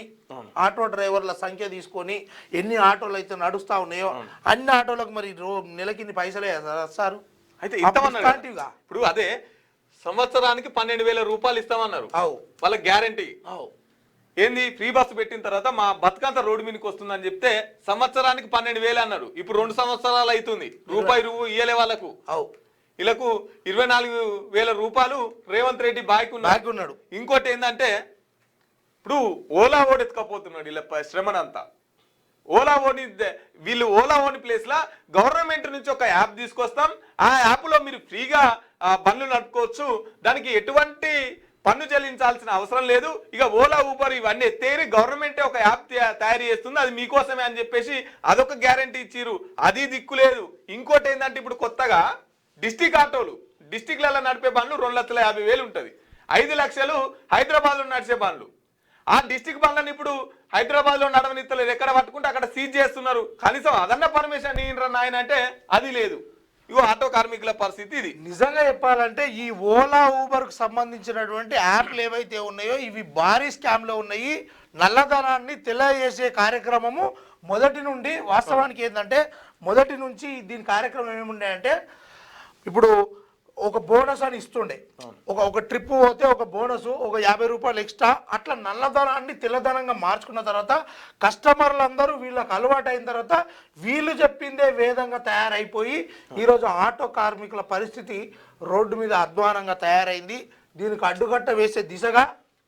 ఆటో డ్రైవర్ల సంఖ్య తీసుకొని ఎన్ని ఆటోలు అయితే నడుస్తా ఉన్నాయో అన్ని ఆటోలకు మరి నెలకి పైసలే సార్ అయితే ఇప్పుడు అదే సంవత్సరానికి 12,000 రూపాయలు ఇస్తామన్నారు. వాళ్ళ గ్యారంటీ ఏంది? ఫ్రీ బస్సు పెట్టిన తర్వాత మా బతుకంత రోడ్డు మీదకి వస్తుందని చెప్తే సంవత్సరానికి 12,000 అన్నారు. ఇప్పుడు 2 సంవత్సరాలు అవుతుంది, రూపాయి ఇయ్యలే వాళ్ళకు. వీళ్ళకు 24,000 రూపాయలు రేవంత్ రెడ్డి బాయ్కి ఉన్నాడు. ఇంకోటి ఏంటంటే ఇప్పుడు ఓలా ఓడి ఎత్తుకపోతున్నాడు వీళ్ళ శ్రమనంతా. వీళ్ళు ఓలా ఓని ప్లేస్ లా గవర్నమెంట్ నుంచి ఒక యాప్ తీసుకొస్తాం, ఆ యాప్ లో మీరు ఫ్రీగా బండ్లు నడుపుకోవచ్చు, దానికి ఎటువంటి పన్ను చెల్లించాల్సిన అవసరం లేదు. ఇక ఓలా ఊబర్ ఇవన్నీ ఎత్తేరి గవర్నమెంటే ఒక యాప్ తయారు చేస్తుంది, అది మీకోసమే అని చెప్పేసి అదొక గ్యారంటీ ఇచ్చిరు. అది దిక్కులేదు. ఇంకోటి ఏంటంటే ఇప్పుడు కొత్తగా డిస్టిక్ ఆటోలు, డిస్టిక్లలో నడిపే బండ్లు 2,50,000 ఉంటుంది. 5 లక్షలు హైదరాబాద్ లో నడిచే బండ్లు. ఆ డిస్టిక్ బండ్లను ఇప్పుడు హైదరాబాద్ లో నడవనిత్తలేదు, ఎక్కడ పట్టుకుంటే అక్కడ సీజ్ చేస్తున్నారు. కనీసం అదన్న పర్మిషన్ నాయన అంటే అది లేదు. ఇగో ఆటో కార్మికుల పరిస్థితి ఇది. నిజంగా చెప్పాలంటే ఈ ఓలా ఊబర్ కు సంబంధించినటువంటి యాప్లు ఏవైతే ఉన్నాయో ఇవి భారీ స్కామ్ లో ఉన్నాయి. నల్లధనాన్ని తెలియజేసే కార్యక్రమము మొదటి నుండి, వాస్తవానికి ఏంటంటే మొదటి నుంచి దీని కార్యక్రమం ఏముండే అంటే ఇప్పుడు ఒక బోనస్ అని ఇస్తుండే, ఒక ట్రిప్ పోతే ఒక బోనస్, ఒక 50 రూపాయలు ఎక్స్ట్రా, అట్లా నల్లధనాన్ని తెల్లధనంగా మార్చుకున్న తర్వాత కస్టమర్లందరూ వీళ్ళకి అలవాటు అయిన తర్వాత వీళ్ళు చెప్పిందే వేదంగా తయారైపోయి ఈరోజు ఆటో కార్మికుల పరిస్థితి రోడ్డు మీద అధ్వానంగా తయారైంది. దీనికి అడ్డుకట్ట వేసే దిశగా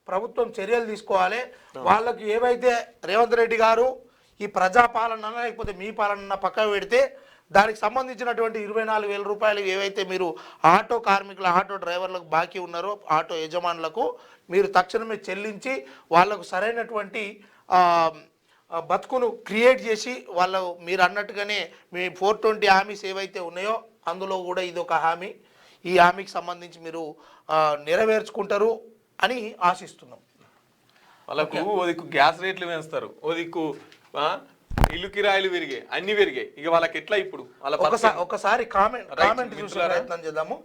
ప్రభుత్వం చర్యలు తీసుకోవాలి. వాళ్ళకి ఏవైతే రేవంత్ రెడ్డి గారు ఈ ప్రజాపాలన లేకపోతే మీ పాలన పక్కన పెడితే దానికి సంబంధించినటువంటి 24,000 రూపాయలు ఏవైతే మీరు ఆటో కార్మికుల ఆటో డ్రైవర్లకు బాకీ ఉన్నారో ఆటో యజమానులకు మీరు తక్షణమే చెల్లించి వాళ్లకు సరైనటువంటి బతుకును క్రియేట్ చేసి వాళ్ళు మీరు అన్నట్టుగానే మీ 420 హామీస్ ఏవైతే ఉన్నాయో అందులో కూడా ఇది ఒక హామీ, ఈ హామీకి సంబంధించి మీరు నెరవేర్చుకుంటారు అని ఆశిస్తున్నాం. వాళ్ళకు ఓ దిక్కు గ్యాస్ రేట్లు పెంచుతారు, ఓ దిక్కు ఇల్లు కిరాయిలు పెరిగాయి, అన్ని పెరిగాయి. ఇక వాళ్ళకి ఎట్లా ఇప్పుడు ఒకసారి కామెంట్ చూసే ప్రయత్నం చేద్దాము.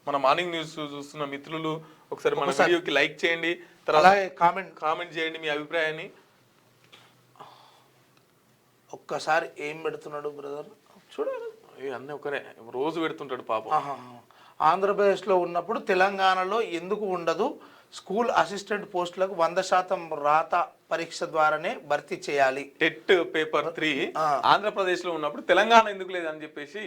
మన మార్నింగ్ న్యూస్ చూస్తున్న మిత్రులు ఒకసారి మన వీడియోకి లైక్ చేయండి, తర్వాత కామెంట్ చేయండి మీ అభిప్రాయాన్ని. ఒక్కసారి ఏం పెడుతున్నాడు బ్రదర్ చూడాలి. అన్నీ ఒకరే రోజు పెడుతుంటాడు పాపం. ఆంధ్రప్రదేశ్లో ఉన్నప్పుడు తెలంగాణలో ఎందుకు ఉండదు? స్కూల్ అసిస్టెంట్ పోస్టులకు 100% రాత పరీక్ష ద్వారానే భర్తీ చేయాలి. టెట్ పేపర్ 3 ఆంధ్రప్రదేశ్ లో ఉన్నప్పుడు తెలంగాణ ఎందుకు లేదని చెప్పేసి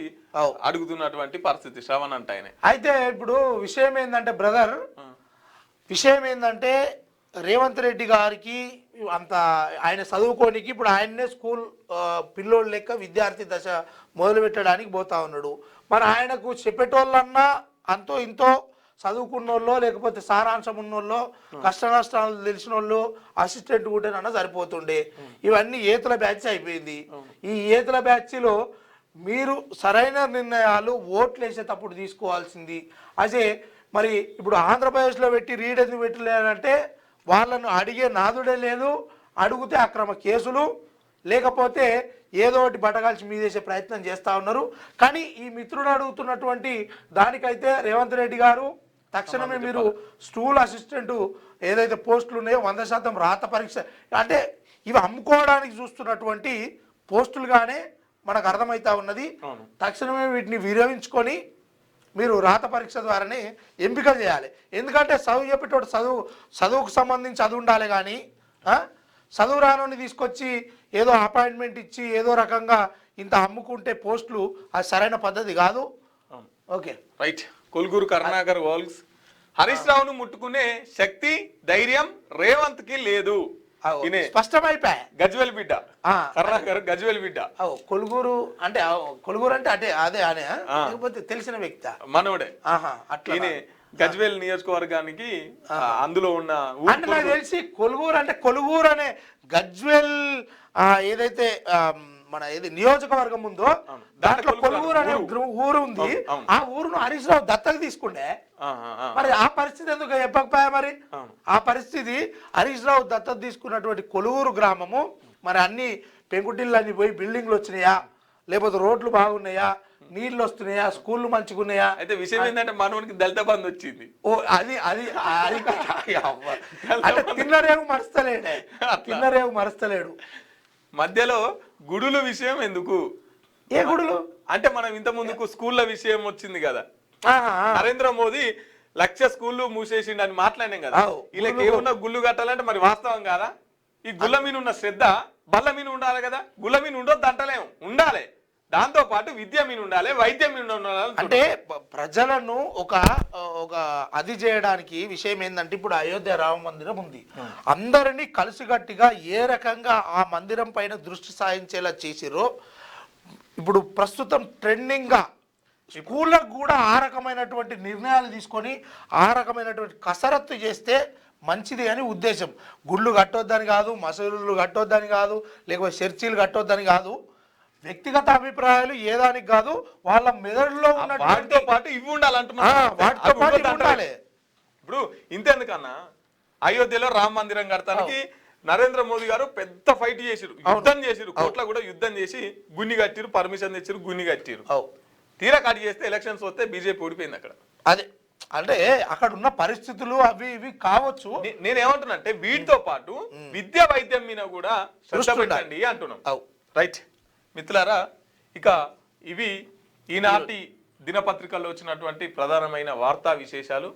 అడుగుతున్నటువంటి పరిస్థితి శ్రవణ్ అంటే ఆయన. అయితే ఇప్పుడు విషయం ఏంటంటే బ్రదర్, విషయం ఏంటంటే రేవంత్ రెడ్డి గారికి అంత ఆయన చదువుకోనికి ఇప్పుడు ఆయన్నే స్కూల్ పిల్లోడు లెక్క విద్యార్థి దశ మొదలు పెట్టడానికి పోతా ఉన్నాడు. మరి ఆయనకు చెప్పేటోళ్ళన్నా అంతో ఇంతో చదువుకున్న వాళ్ళు లేకపోతే సారాంశం ఉన్నోళ్ళు కష్ట నష్టాలు తెలిసిన వాళ్ళు అసిస్టెంట్ ఉంటేనన్నా సరిపోతుండే. ఇవన్నీ ఏతుల బ్యాచ్ అయిపోయింది. ఈ ఏతుల బ్యాచ్లో మీరు సరైన నిర్ణయాలు ఓట్లు వేసేటప్పుడు తీసుకోవాల్సింది. అదే మరి ఇప్పుడు ఆంధ్రప్రదేశ్లో పెట్టి రీడ్ ఎందుకు పెట్టలేదంటే వాళ్ళను అడిగే నాదుడే లేదు, అడిగితే అక్రమ కేసులు లేకపోతే ఏదో ఒకటి బట్టగాల్చి మీదేసే ప్రయత్నం చేస్తూ ఉన్నారు. కానీ ఈ మిత్రుడు అడుగుతున్నటువంటి దానికైతే రేవంత్ రెడ్డి గారు తక్షణమే మీరు స్కూల్ అసిస్టెంట్ ఏదైతే పోస్టులు ఉన్నాయో 100% రాత పరీక్ష అంటే ఇవి అమ్ముకోవడానికి చూస్తున్నటువంటి పోస్టులుగానే మనకు అర్థమవుతా ఉన్నది. తక్షణమే వీటిని విరమించుకొని మీరు రాత పరీక్ష ద్వారానే ఎంపిక చేయాలి. ఎందుకంటే చదువు చెప్పేటోడు చదువుకు సంబంధించి చదువు ఉండాలి. కానీ చదువు రానోని తీసుకొచ్చి ఏదో అపాయింట్మెంట్ ఇచ్చి ఏదో రకంగా ఇంత అమ్ముకుంటే పోస్టులు అది సరైన పద్ధతి కాదు. Okay right. కొల్గూరు కరుణాకర్ వాల్స్ హరీష్ రావును ముట్టుకునే శక్తి ధైర్యం రేవంత్ కి లేదు. స్పష్టమైపోయా. గజ్వెల్ బిడ్డ కరుణాకర్ గజ్వెల్ బిడ్డ. కొలుగూరు అంటే అంటే అదే అనే లేకపోతే తెలిసిన వ్యక్తి మనోడే. అట్లా గజ్వేల్ నియోజకవర్గానికి అందులో ఉన్న అంటే నాకు తెలిసి కొలుగూరు అంటే కొలుగూరు అనే గజ్వేల్ ఏదైతే మన ఏది నియోజకవర్గం ఉందో దాంట్లో కొలుగూరు అనే ఊరు ఉంది. ఆ ఊరును హరీష్ రావు దత్తత తీసుకుంటే మరి ఆ పరిస్థితి ఎందుకు చెప్పకపోయా? మరి ఆ పరిస్థితి హరీష్ రావు దత్తత తీసుకున్నటువంటి కొలుగూరు గ్రామము మరి అన్ని పెంకుటిళ్ళు అన్ని పోయి బిల్డింగ్లు వచ్చినాయా, లేకపోతే రోడ్లు బాగున్నాయా, నీళ్ళు వస్తున్నాయా, స్కూళ్ళు మంచిగా ఉన్నాయా? అయితే విషయం ఏంటంటే మనోనికి దళిత బంధు వచ్చింది. ఓ అది అది అది అంటే తిన్నరేవు మరుస్తలేడే, తిన్నరేవు మరుస్తలేడు. మధ్యలో గుడుల విషయం ఎందుకు? ఏ గుడులు అంటే మనం ఇంత ముందుకు స్కూళ్ళ విషయం వచ్చింది కదా, నరేంద్ర మోదీ 1,00,000 స్కూళ్ళు మూసేసిండు అని మాట్లాడినాం కదా. వీళ్ళకి ఏమున్నా గుళ్ళు కట్టాలంటే మరి వాస్తవం కాదా? ఈ గుళ్ళ మీద ఉన్న శ్రద్ధ బల్ల మీద ఉండాలి కదా. గుళ్ళ మీద ఉండొద్దు అంటలేము, ఉండాలి. దాంతో పాటు విద్య మీద ఉండాలి, వైద్యం మీద ఉండాలి. అంటే ప్రజలను ఒక అది చేయడానికి విషయం ఏంటంటే ఇప్పుడు అయోధ్య రామ మందిరం ఉంది. అందరినీ కలిసిగట్టిగా ఏ రకంగా ఆ మందిరం పైన దృష్టి సారించేలా చేసిరో ఇప్పుడు ప్రస్తుతం ట్రెండింగ్ గా స్కూళ్ళకు కూడా ఆ రకమైనటువంటి నిర్ణయాలు తీసుకొని ఆ రకమైనటువంటి కసరత్తు చేస్తే మంచిది అని ఉద్దేశం. గుళ్ళు కట్టొద్దని కాదు, మసూదులు కట్టొద్దని కాదు, లేకపోతే చర్చిలు కట్టొద్దని కాదు. వ్యక్తిగత అభిప్రాయాలు ఏదానికి కాదు, వాళ్ళ మెదడులో ఉన్న వాటితో పాటు ఇవి ఉండాలంటున్నా. వాటితో పాటు ఉండాలి. ఇప్పుడు ఇంతెందుకన్నా అయోధ్యలో రామ మందిరం కడతానికి నరేంద్ర మోదీ గారు పెద్ద ఫైట్ చేసిరు, యుద్ధం చేసిరు, కోట్ల కూడా యుద్ధం చేసి గున్ని కట్టిరు, పర్మిషన్ తెచ్చిరు, గున్ని కట్టిరు. తీరా కట్ చేస్తే ఎలక్షన్స్ వస్తే బీజేపీ ఓడిపోయింది అక్కడ. అదే అంటే అక్కడ ఉన్న పరిస్థితులు అవి ఇవి కావచ్చు. నేనేమంటున్నా అంటే వీటితో పాటు విద్యా వైద్యం మీద కూడా శ్రద్ధ పెట్టండి అంటున్నాం. రైట్ మిత్రులారా, ఇక ఇవి ఈనాటి దినపత్రికల్లో వచ్చినటువంటి ప్రధానమైన వార్తా విశేషాలు.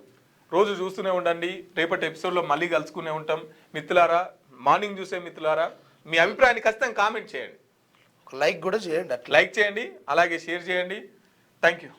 రోజు చూస్తూనే ఉండండి. రేపటి ఎపిసోడ్లో మళ్ళీ కలుసుకునే ఉంటాం. మిత్రులారా, మార్నింగ్ చూసే మిత్రులారా, మీ అభిప్రాయాన్ని ఖచ్చితంగా కామెంట్ చేయండి, లైక్ కూడా చేయండి, లైక్ చేయండి, అలాగే షేర్ చేయండి. Thank you.